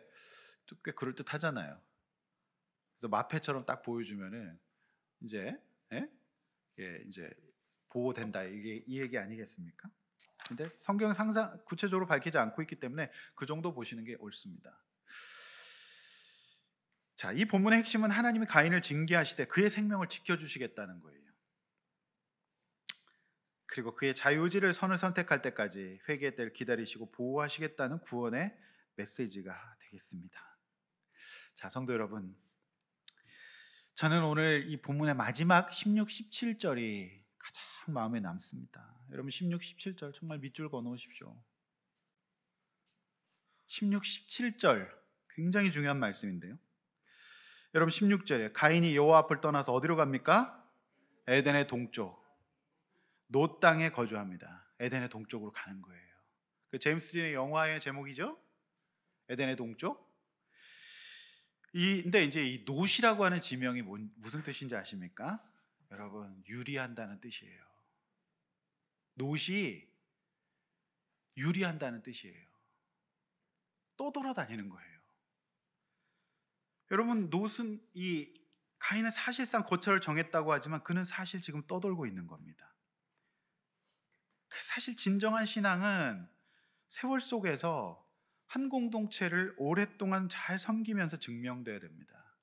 Speaker 1: 꽤 그럴듯하잖아요. 그래서 마패처럼 딱 보여주면은 이제 예? 이게 이제 보호된다, 이게 이 얘기 아니겠습니까? 근데 성경 상상 구체적으로 밝히지 않고 있기 때문에 그 정도 보시는 게 옳습니다. 자, 이 본문의 핵심은 하나님이 가인을 징계하시되 그의 생명을 지켜주시겠다는 거예요. 그리고 그의 자유의지를 선을 선택할 때까지 회개의 때를 기다리시고 보호하시겠다는 구원의 메시지가 되겠습니다. 자, 성도 여러분, 저는 오늘 이 본문의 마지막 16, 17절이 가장 마음에 남습니다. 여러분 16, 17절 정말 밑줄 그어놓으십시오. 16, 17절 굉장히 중요한 말씀인데요. 여러분 16절에 가인이 여호와 앞을 떠나서 어디로 갑니까? 에덴의 동쪽 노 땅에 거주합니다. 에덴의 동쪽으로 가는 거예요. 그 제임스 진의 영화의 제목이죠. 에덴의 동쪽. 근데 이제 이 노시라고 하는 지명이 무슨 뜻인지 아십니까? 여러분 유리한다는 뜻이에요. 노시 유리한다는 뜻이에요. 떠돌아다니는 거예요. 여러분 롯은 가인은 사실상 거처를 정했다고 하지만 그는 사실 지금 떠돌고 있는 겁니다. 사실 진정한 신앙은 세월 속에서 한 공동체를 오랫동안 잘 섬기면서 증명돼야 됩니다.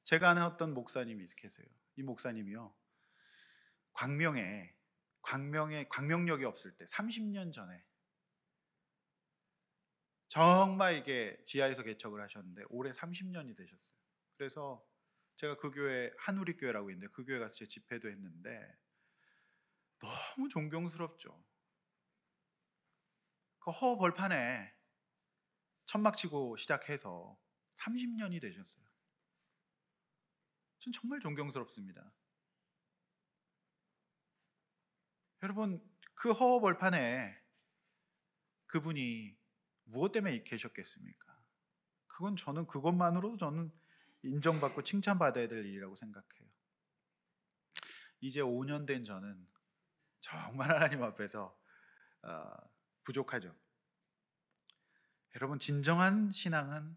Speaker 1: 제가 아는 어떤 목사님이 계세요. 이 목사님이요. 광명역이 없을 때 30년 전에 정말 이게 지하에서 개척을 하셨는데 올해 30년이 되셨어요. 그래서 제가 그 교회 한우리교회라고 있는데 그 교회 가서 제 집회도 했는데 너무 존경스럽죠. 그 허벌판에 천막 치고 시작해서 30년이 되셨어요. 전 정말 존경스럽습니다. 여러분 그 허벌판에 그분이 무엇 때문에 계셨겠습니까? 저는 그것만으로도 저는 인정받고 칭찬받아야 될 일이라고 생각해요. 이제 5년 된 저는 정말 하나님 앞에서 부족하죠. 여러분 진정한 신앙은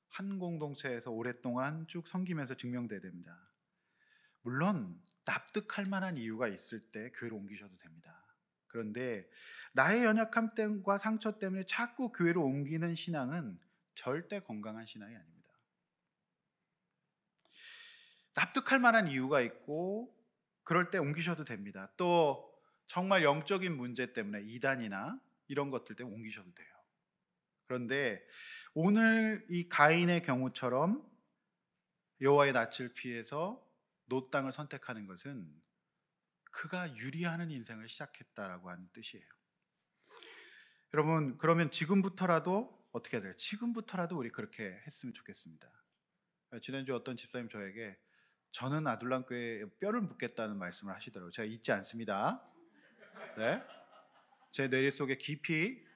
Speaker 1: 한 공동체에서 오랫동안 쭉 섬기면서 증명돼야 됩니다. 물론 납득할 만한 이유가 있을 때 교회로 옮기셔도 됩니다. 그런데 나의 연약함 때문과 상처 때문에 자꾸 교회로 옮기는 신앙은 절대 건강한 신앙이 아닙니다. 납득할 만한 이유가 있고 그럴 때 옮기셔도 됩니다. 또 정말 영적인 문제 때문에 이단이나 이런 것들 때문에 옮기셔도 돼요. 그런데 오늘 이 가인의 경우처럼 여호와의 낯을 피해서 노 땅을 선택하는 것은 그가 유리하는 인생을 시작했다라고 하는 뜻이에요. 여러분 그러면 지금부터라도 어떻게 해야 돼요? 지금부터라도 우리 그렇게 했으면 좋겠습니다. 지난주 어떤 집사님 저에게 저는 아둘람교회에 뼈를 묻겠다는 말씀을 하시더라고요. 제가 잊지 않습니다. 네, 제 뇌리 속에 깊이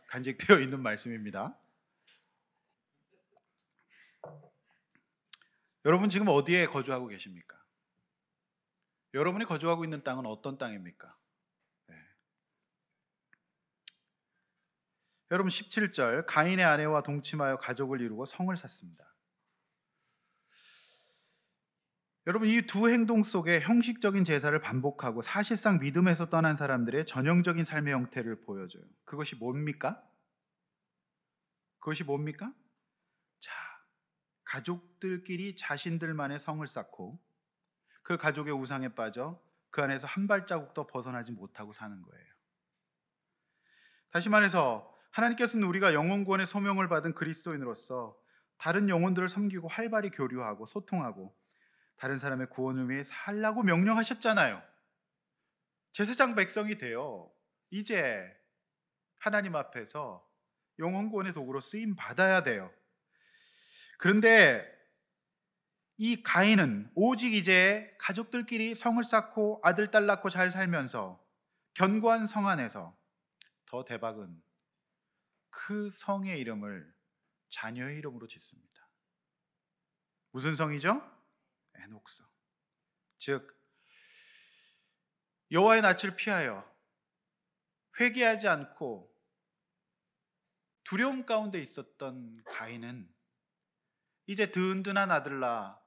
Speaker 1: 간직되어 있는 말씀입니다. 여러분 지금 어디에 거주하고 계십니까? 여러분이 거주하고 있는 땅은 어떤 땅입니까? 네. 여러분 17절 가인의 아내와 동침하여 가족을 이루고 성을 샀습니다. 여러분 이 두 행동 속에 형식적인 제사를 반복하고 사실상 믿음에서 떠난 사람들의 전형적인 삶의 형태를 보여줘요. 그것이 뭡니까? 자, 가족들끼리 자신들만의 성을 쌓고 그 가족의 우상에 빠져 그 안에서 한 발자국도 벗어나지 못하고 사는 거예요. 다시 말해서 하나님께서는 우리가 영혼 구원의 소명을 받은 그리스도인으로서 다른 영혼들을 섬기고 활발히 교류하고 소통하고 다른 사람의 구원을 위해 살라고 명령하셨잖아요. 제사장 백성이 되어 이제 하나님 앞에서 영혼 구원의 도구로 쓰임 받아야 돼요. 그런데 이 가인은 오직 이제 가족들끼리 성을 쌓고 아들 딸 낳고 잘 살면서 견고한 성 안에서 더 대박은 그 성의 이름을 자녀의 이름으로 짓습니다. 무슨 성이죠? 에녹성. 즉 여호와의 낯을 피하여 회개하지 않고 두려움 가운데 있었던 가인은 이제 든든한 아들 낳아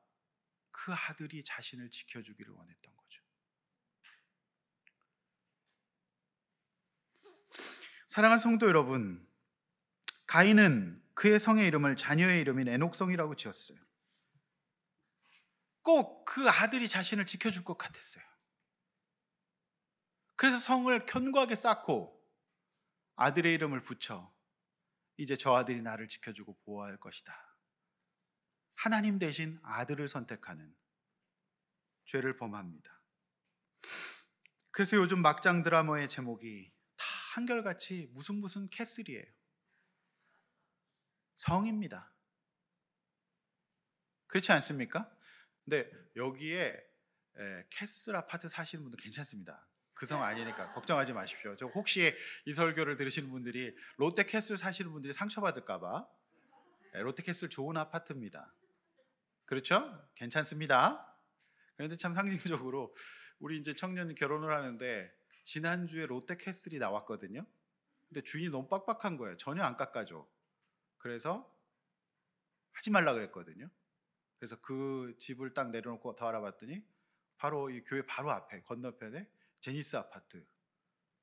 Speaker 1: 그 아들이 자신을 지켜주기를 원했던 거죠. 사랑하는 성도 여러분, 가인은 그의 성의 이름을 자녀의 이름인 에녹성이라고 지었어요. 꼭 그 아들이 자신을 지켜줄 것 같았어요. 그래서 성을 견고하게 쌓고 아들의 이름을 붙여 이제 저 아들이 나를 지켜주고 보호할 것이다. 하나님 대신 아들을 선택하는 죄를 범합니다. 그래서 요즘 막장 드라마의 제목이 다 한결같이 무슨 캐슬이에요. 성입니다. 그렇지 않습니까? 근데 여기에 캐슬 아파트 사시는 분도 괜찮습니다. 그 성 아니니까 걱정하지 마십시오. 저 혹시 이 설교를 들으시는 분들이 롯데 캐슬 사시는 분들이 상처받을까 봐, 롯데 캐슬 좋은 아파트입니다. 그렇죠? 괜찮습니다. 그런데 참 상징적으로 우리 이제 청년 결혼을 하는데 지난주에 롯데 캐슬이 나왔거든요. 근데 주인이 너무 빡빡한 거예요. 전혀 안 깎아줘. 그래서 하지 말라 그랬거든요. 그래서 그 집을 딱 내려놓고 더 알아봤더니 바로 이 교회 바로 앞에 건너편에 제니스 아파트,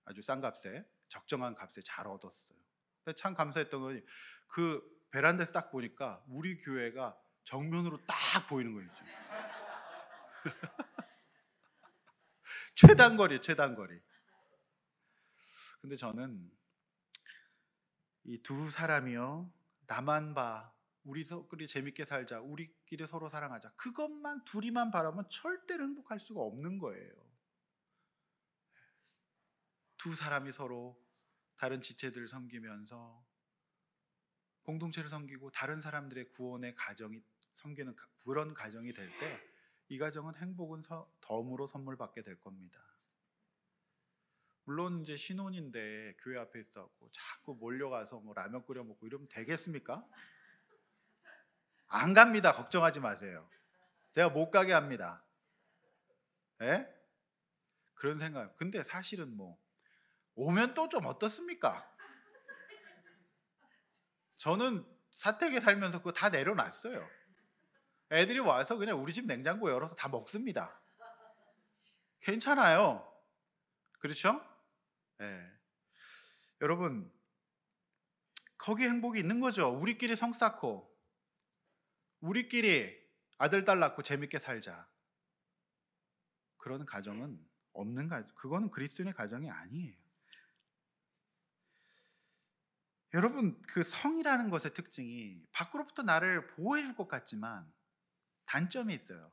Speaker 1: 아주 싼 값에, 적정한 값에 잘 얻었어요. 근데 참 감사했던 건 그 베란다에서 딱 보니까 우리 교회가 정면으로 딱 보이는 거예요. 최단거리, 최단거리. 근데 저는 이 두 사람이요, 나만 봐, 우리 재밌게 살자, 우리끼리 서로 사랑하자, 그것만 둘이만 바라면 절대로 행복할 수가 없는 거예요. 두 사람이 서로 다른 지체들을 섬기면서 공동체를 섬기고 다른 사람들의 구원의 가정이 섬기는 그런 가정이 될 때 이 가정은 행복은 덤으로 선물 받게 될 겁니다. 물론 이제 신혼인데 교회 앞에 있어갖고 자꾸 몰려가서 뭐 라면 끓여 먹고 이러면 되겠습니까? 안 갑니다. 걱정하지 마세요. 제가 못 가게 합니다. 예? 그런 생각. 근데 사실은 뭐 오면 또 좀 어떻습니까? 저는 사택에 살면서 그거 다 내려놨어요. 애들이 와서 그냥 우리 집 냉장고 열어서 다 먹습니다. 괜찮아요. 그렇죠? 예. 여러분, 거기 행복이 있는 거죠. 우리끼리 성 쌓고 우리끼리 아들 딸 낳고 재밌게 살자. 그런 가정은 없는 그거는 그리스도인의 가정이 아니에요. 여러분, 그 성이라는 것의 특징이 밖으로부터 나를 보호해 줄 것 같지만 단점이 있어요.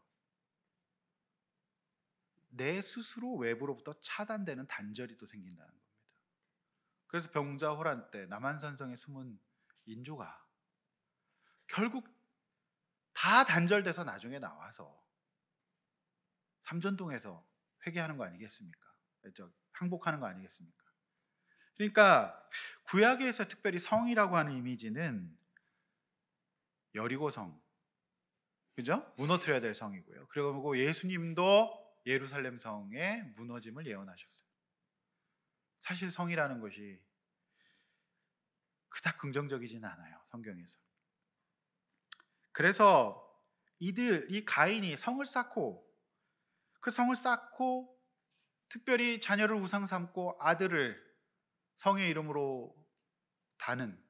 Speaker 1: 내 스스로 외부로부터 차단되는 단절이 또 생긴다는 겁니다. 그래서 병자호란 때 남한산성에 숨은 인조가 결국 다 단절돼서 나중에 나와서 삼전동에서 회개하는 거 아니겠습니까? 항복하는 거 아니겠습니까? 그러니까 구약에서 특별히 성이라고 하는 이미지는 여리고성, 그죠? 무너뜨려야 될 성이고요. 그리고 예수님도 예루살렘 성의 무너짐을 예언하셨어요. 사실 성이라는 것이 그닥 긍정적이지는 않아요, 성경에서. 그래서 이 가인이 성을 쌓고 그 성을 쌓고 특별히 자녀를 우상 삼고 아들을 성의 이름으로 다는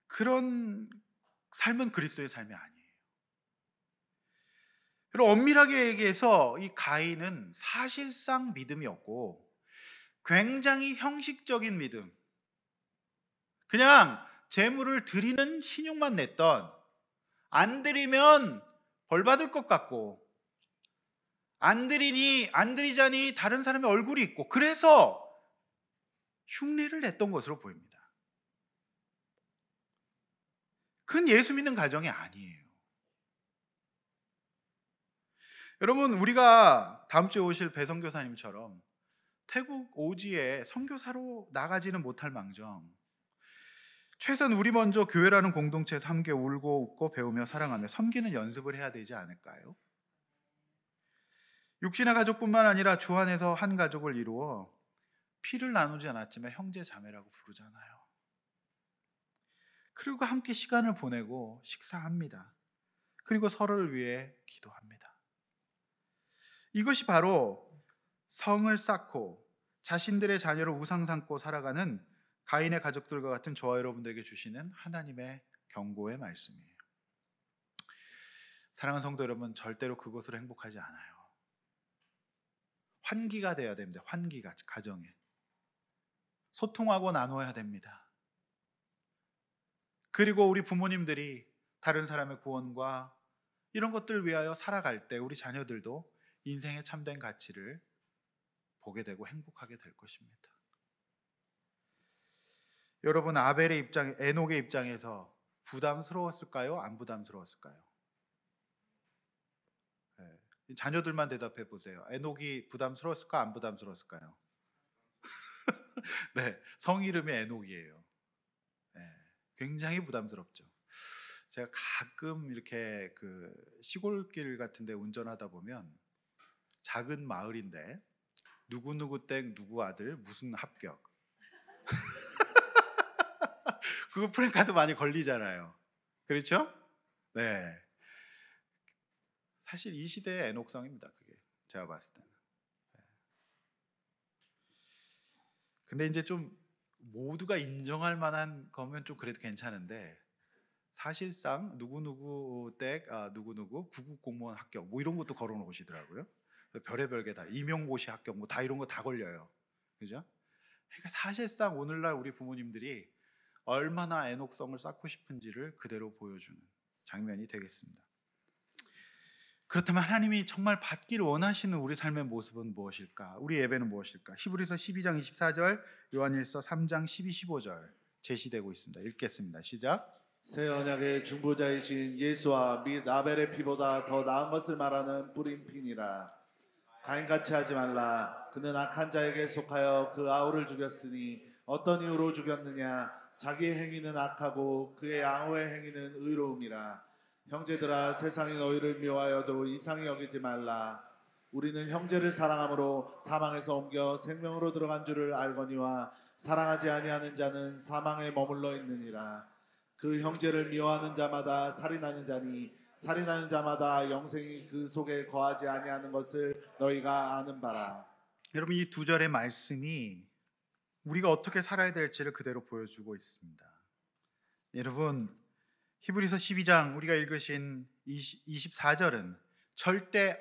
Speaker 1: 그런 삶은 그리스도의 삶이 아니에요. 그리고 엄밀하게 얘기해서 이 가인은 사실상 믿음이었고 굉장히 형식적인 믿음, 그냥 재물을 드리는 신용만 냈던, 안 드리면 벌 받을 것 같고 안 드리자니 다른 사람의 얼굴이 있고 그래서 흉내를 냈던 것으로 보입니다. 그건 예수 믿는 가정이 아니에요. 여러분, 우리가 다음 주에 오실 배성교사님처럼 태국 오지에 선교사로 나가지는 못할 망정 최소한 우리 먼저 교회라는 공동체에서 함께 울고 웃고 배우며 사랑하며 섬기는 연습을 해야 되지 않을까요? 육신의 가족뿐만 아니라 주 안에서 한 가족을 이루어 피를 나누지 않았지만 형제 자매라고 부르잖아요. 그리고 함께 시간을 보내고 식사합니다. 그리고 서로를 위해 기도합니다. 이것이 바로 성을 쌓고 자신들의 자녀를 우상 삼고 살아가는 가인의 가족들과 같은 저와 여러분들에게 주시는 하나님의 경고의 말씀이에요. 사랑하는 성도 여러분, 절대로 그것으로 행복하지 않아요. 환기가 돼야 됩니다. 환기가 가정에 소통하고 나눠야 됩니다. 그리고 우리 부모님들이 다른 사람의 구원과 이런 것들을 위하여 살아갈 때 우리 자녀들도 인생의 참된 가치를 보게 되고 행복하게 될 것입니다. 여러분, 에녹의 입장에서 부담스러웠을까요? 안 부담스러웠을까요? 예. 자녀들만 대답해 보세요. 에녹이 부담스러웠을까 안 부담스러웠을까요? 네. 성 이름이 에녹이에요. 예. 굉장히 부담스럽죠. 제가 가끔 이렇게 그 시골길 같은 데 운전하다 보면 작은 마을인데 누구누구 땡 누구 아들 무슨 합격. 그거 프랭카드 많이 걸리잖아요. 그렇죠? 네. 사실 이 시대의 애녹성입니다. 그게 제가 봤을 때는. 네. 근데 이제 좀 모두가 인정할 만한 거면 좀 그래도 괜찮은데 사실상 누구누구 댁 누구누구 구급 공무원 합격 뭐 이런 것도 걸어 놓으시더라고요. 별의별 게 다 임용고시 합격 뭐 다 이런 거 다 걸려요. 그죠? 그러니까 사실상 오늘날 우리 부모님들이 얼마나 애녹성을 쌓고 싶은지를 그대로 보여주는 장면이 되겠습니다. 그렇다면 하나님이 정말 받기를 원하시는 우리 삶의 모습은 무엇일까? 우리 예배는 무엇일까? 히브리서 12장 24절, 요한일서 3장 12, 15절 제시되고 있습니다. 읽겠습니다. 시작.
Speaker 2: 새 언약의 중보자이신 예수와 및 아벨의 피보다 더 나은 것을 말하는 뿌린 피니라. 가인같이 하지 말라. 그는 악한 자에게 속하여 그 아우를 죽였으니 어떤 이유로 죽였느냐? 자기의 행위는 악하고 그의 아우의 행위는 의로움이라. 형제들아, 세상이 너희를 미워하여도 이상히 여기지 말라. 우리는 형제를 사랑함으로 사망에서 옮겨 생명으로 들어간 줄을 알거니와 사랑하지 아니하는 자는 사망에 머물러 있느니라. 그 형제를 미워하는 자마다 살인하는 자니 살인하는 자마다 영생이 그 속에 거하지 아니하는 것을 너희가 아는 바라.
Speaker 1: 여러분 이 두 절의 말씀이 우리가 어떻게 살아야 될지를 그대로 보여주고 있습니다. 여러분 히브리서 12장 우리가 읽으신 24절은 절대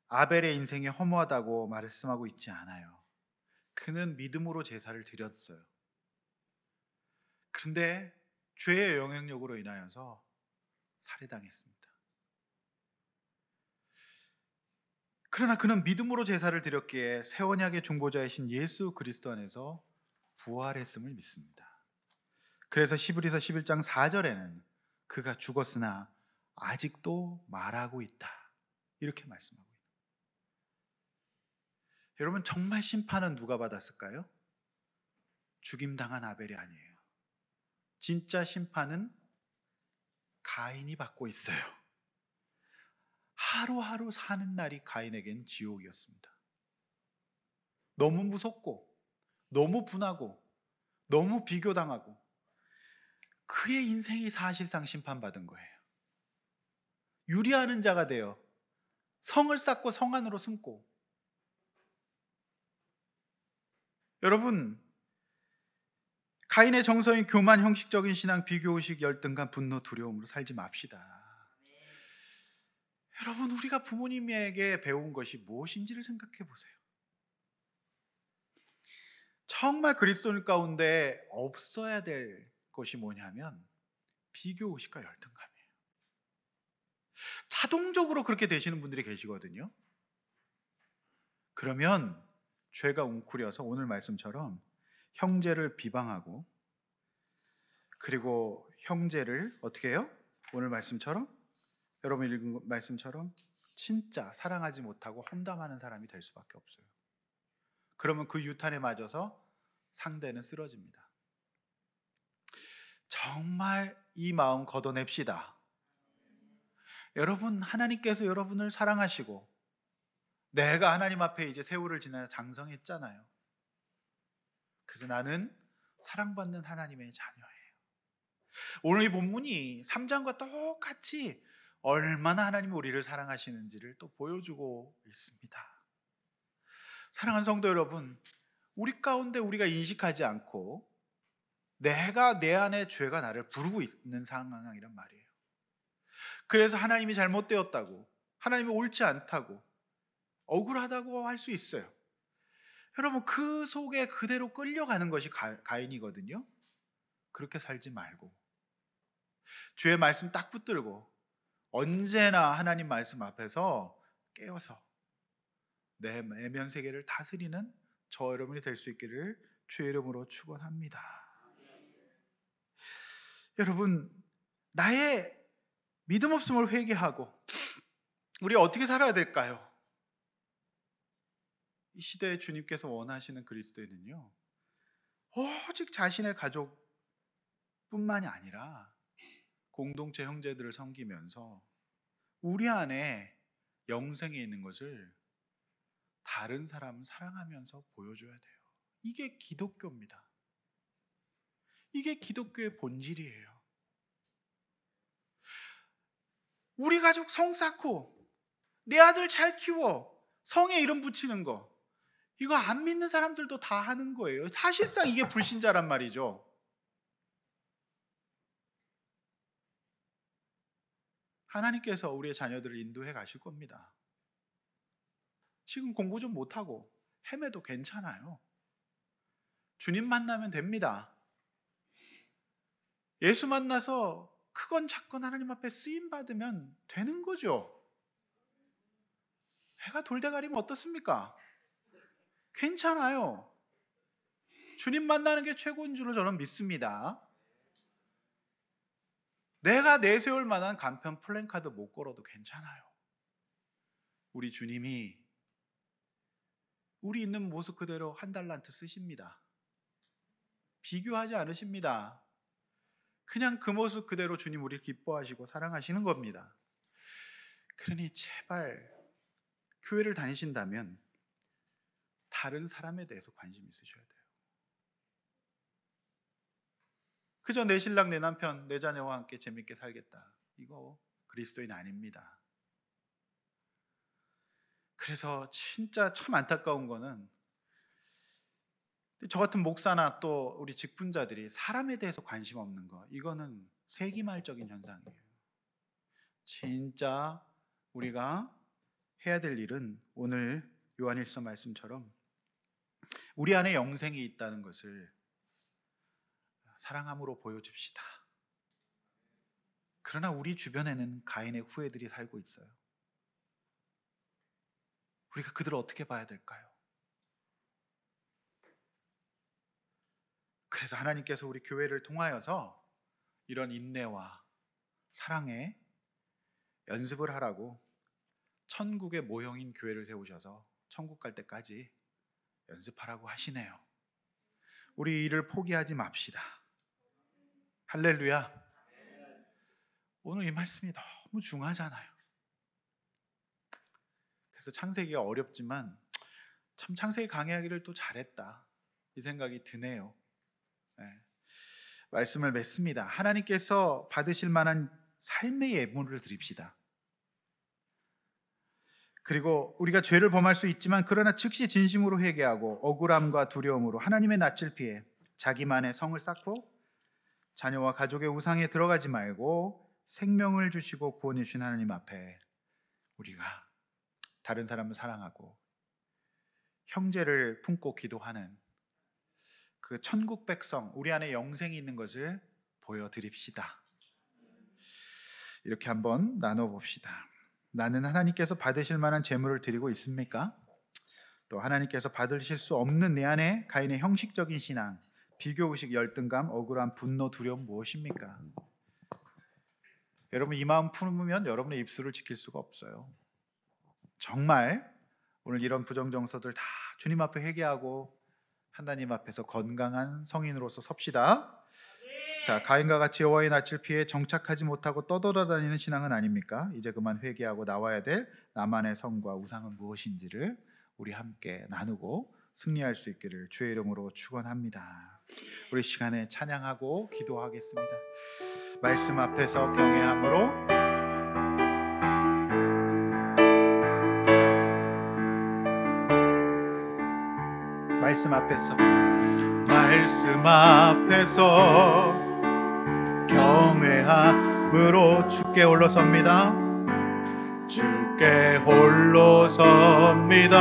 Speaker 1: 아벨의 인생이 허무하다고 말씀하고 있지 않아요. 그는 믿음으로 제사를 드렸어요. 그런데 죄의 영향력으로 인하여서 살해당했습니다. 그러나 그는 믿음으로 제사를 드렸기에 새 언약의 중보자이신 예수 그리스도 안에서 부활했음을 믿습니다. 그래서 히브리서 11장 4절에는 그가 죽었으나 아직도 말하고 있다. 이렇게 말씀하고 있습니다. 여러분 정말 심판은 누가 받았을까요? 죽임당한 아벨이 아니에요. 진짜 심판은 가인이 받고 있어요. 하루하루 사는 날이 가인에겐 지옥이었습니다. 너무 무섭고 너무 분하고 너무 비교당하고 그의 인생이 사실상 심판받은 거예요. 유리하는 자가 되어 성을 쌓고 성 안으로 숨고 여러분 가인의 정서인 교만, 형식적인 신앙, 비교의식, 열등감, 분노, 두려움으로 살지 맙시다. 여러분 우리가 부모님에게 배운 것이 무엇인지를 생각해 보세요. 정말 그리스도인 가운데 없어야 될 것이 뭐냐면 비교의식과 열등감이에요. 자동적으로 그렇게 되시는 분들이 계시거든요. 그러면 죄가 웅크려서 오늘 말씀처럼 형제를 비방하고 그리고 형제를 어떻게 해요? 오늘 말씀처럼 여러분 읽은 말씀처럼 진짜 사랑하지 못하고 험담하는 사람이 될 수밖에 없어요. 그러면 그 유탄에 맞아서 상대는 쓰러집니다. 정말 이 마음 걷어냅시다. 여러분 하나님께서 여러분을 사랑하시고 내가 하나님 앞에 이제 세월을 지나 장성했잖아요. 그래서 나는 사랑받는 하나님의 자녀예요. 오늘 이 본문이 3장과 똑같이 얼마나 하나님이 우리를 사랑하시는지를 또 보여주고 있습니다. 사랑하는 성도 여러분, 우리 가운데 우리가 인식하지 않고 내가 내 안에 죄가 나를 부르고 있는 상황이란 말이에요. 그래서 하나님이 잘못되었다고 하나님이 옳지 않다고 억울하다고 할 수 있어요. 여러분 그 속에 그대로 끌려가는 것이 가인이거든요. 그렇게 살지 말고 주의 말씀 딱 붙들고 언제나 하나님 말씀 앞에서 깨어서 내 내면 세계를 다스리는 저 여러분이 될 수 있기를 주의 이름으로 축원합니다. 여러분 나의 믿음 없음을 회개하고 우리 어떻게 살아야 될까요? 이 시대에 주님께서 원하시는 그리스도인은요, 오직 자신의 가족뿐만이 아니라 공동체 형제들을 섬기면서 우리 안에 영생이 있는 것을 다른 사람 사랑하면서 보여줘야 돼요. 이게 기독교입니다. 이게 기독교의 본질이에요. 우리 가족 성 쌓고 내 아들 잘 키워 성에 이름 붙이는 거, 이거 안 믿는 사람들도 다 하는 거예요. 사실상 이게 불신자란 말이죠. 하나님께서 우리의 자녀들을 인도해 가실 겁니다. 지금 공부 좀 못하고 헤매도 괜찮아요. 주님 만나면 됩니다. 예수 만나서 크건 작건 하나님 앞에 쓰임 받으면 되는 거죠. 해가 돌대가리면 어떻습니까? 괜찮아요. 주님 만나는 게 최고인 줄로 저는 믿습니다. 내가 내세울 만한 간편 플랜카드 못 걸어도 괜찮아요. 우리 주님이 우리 있는 모습 그대로 한 달란트 쓰십니다. 비교하지 않으십니다. 그냥 그 모습 그대로 주님 우리를 기뻐하시고 사랑하시는 겁니다. 그러니 제발 교회를 다니신다면 다른 사람에 대해서 관심 있으셔야 돼요. 그저 내 신랑, 내 남편, 내 자녀와 함께 재밌게 살겠다, 이거 그리스도인 아닙니다. 그래서 진짜 참 안타까운 거는 저 같은 목사나 또 우리 직분자들이 사람에 대해서 관심 없는 거, 이거는 세기말적인 현상이에요. 진짜 우리가 해야 될 일은 오늘 요한일서 말씀처럼 우리 안에 영생이 있다는 것을 사랑함으로 보여줍시다. 그러나 우리 주변에는 가인의 후예들이 살고 있어요. 우리가 그들을 어떻게 봐야 될까요? 그래서 하나님께서 우리 교회를 통하여서 이런 인내와 사랑에 연습을 하라고 천국의 모형인 교회를 세우셔서 천국 갈 때까지 연습하라고 하시네요. 우리 이 일을 포기하지 맙시다. 할렐루야. 오늘 이 말씀이 너무 중하잖아요. 그래서 창세기가 어렵지만 참 창세기 강의하기를 또 잘했다, 이 생각이 드네요. 네. 말씀을 맺습니다. 하나님께서 받으실 만한 삶의 예물을 드립시다. 그리고 우리가 죄를 범할 수 있지만 그러나 즉시 진심으로 회개하고 억울함과 두려움으로 하나님의 낯을 피해 자기만의 성을 쌓고 자녀와 가족의 우상에 들어가지 말고 생명을 주시고 구원해 주신 하나님 앞에 우리가 다른 사람을 사랑하고 형제를 품고 기도하는 그 천국 백성, 우리 안에 영생이 있는 것을 보여드립시다. 이렇게 한번 나눠봅시다. 나는 하나님께서 받으실 만한 재물을 드리고 있습니까? 또 하나님께서 받으실 수 없는 내 안에 가인의 형식적인 신앙, 비교의식, 열등감, 억울함, 분노, 두려움 무엇입니까? 여러분 이 마음 품으면 여러분의 입술을 지킬 수가 없어요. 정말 오늘 이런 부정정서들 다 주님 앞에 회개하고 하나님 앞에서 건강한 성인으로서 섭시다. 자, 가인과 같이 여호와의 낯을 피해 정착하지 못하고 떠돌아다니는 신앙은 아닙니까? 이제 그만 회개하고 나와야 될 나만의 성과 우상은 무엇인지를 우리 함께 나누고 승리할 수 있기를 주의 이름으로 축원합니다. 우리 시간에 찬양하고 기도하겠습니다. 말씀 앞에서 경외함으로 말씀 앞에서 경외함으로 주께 홀로 섭니다. 주께 홀로 섭니다.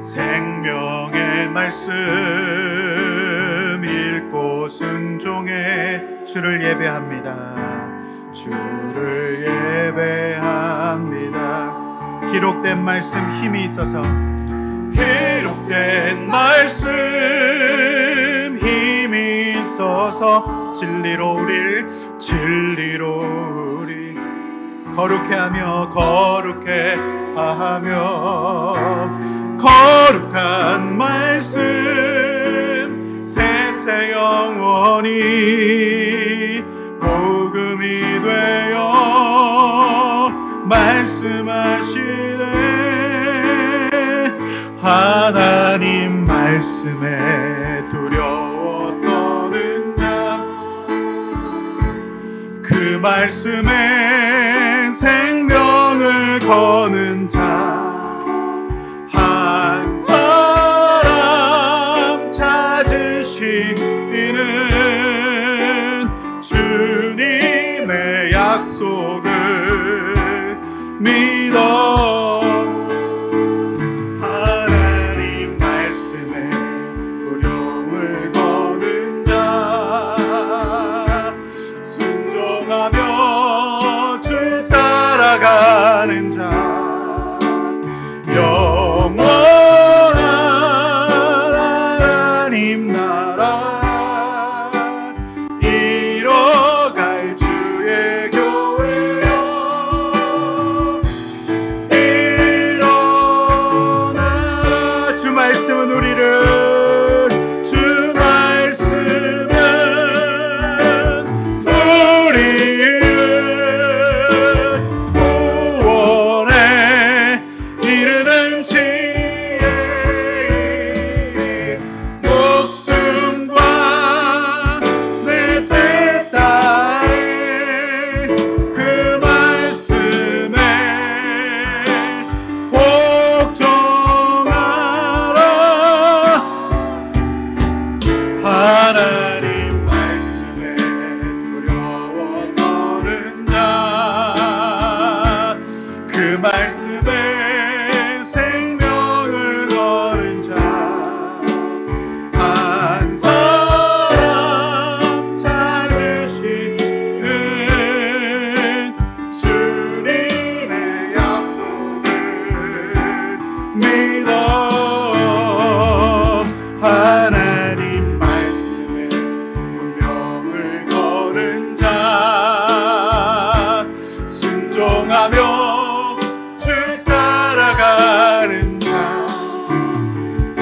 Speaker 1: 생명의 말씀 읽고 순종해 주를 예배합니다. 주를 예배합니다. 기록된 말씀 힘이 있어서 기록된 말씀 힘이 있어서 하옵소서. 진리로 우리 거룩해 하며 거룩한 말씀 세세 영원히 복음이 되어 말씀하시네. 하나님 말씀에 두려워 떠는 자, 그 말씀에 생명을 거는 자, 한 사람 찾으시는 주님의 약속을 믿어. 하나님 말씀에 두려움을 거는 자, 순종하며 주 따라가는 자, 영원한 하나님 나라 이뤄갈 주의 교회여 일어나라. 주 말씀은 우리를 구원에 이르는 지혜의 목숨과 내 뜻 다해 그 말씀에 복종하라. 하나님 말씀에 두려워 떠는 자, 그 말씀에 생명을 거는 자, 한 사람 찾으시는 주님의 약속을 믿어. 하나님 말씀에 운명을 거는 자, 순종하며 주 따라가는 자,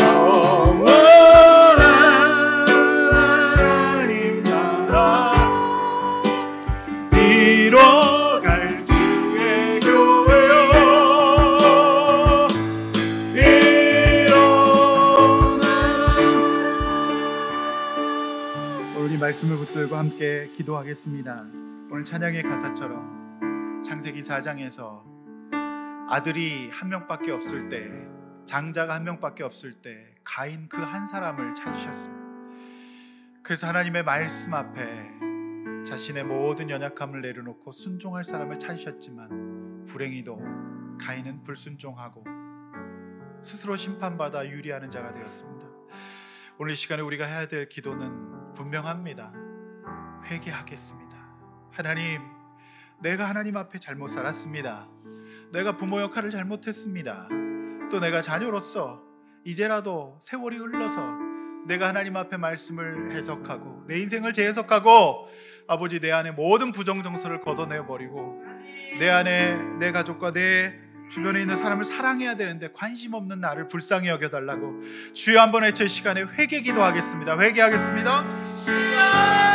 Speaker 1: 영원한 하나님 나라 이뤄갈 주의 교회여 일어나라. 오늘 이 말씀을 붙들고 함께 기도하겠습니다. 오늘 찬양의 가사처럼 창세기 4장에서 아들이 한 명밖에 없을 때, 장자가 한 명밖에 없을 때 가인 그 한 사람을 찾으셨습니다. 그래서 하나님의 말씀 앞에 자신의 모든 연약함을 내려놓고 순종할 사람을 찾으셨지만, 불행히도 가인은 불순종하고 스스로 심판받아 유리하는 자가 되었습니다. 오늘 이 시간에 우리가 해야 될 기도는 분명합니다. 회개하겠습니다. 하나님, 내가 하나님 앞에 잘못 살았습니다. 내가 부모 역할을 잘못했습니다. 또 내가 자녀로서 이제라도 세월이 흘러서 내가 하나님 앞에 말씀을 해석하고 내 인생을 재해석하고 아버지, 내 안에 모든 부정정서를 걷어내버리고 내 안에 내 가족과 내 주변에 있는 사람을 사랑해야 되는데 관심 없는 나를 불쌍히 여겨달라고 주여 한번 외쳐 이 시간에 회개 기도하겠습니다. 회개하겠습니다. 주여!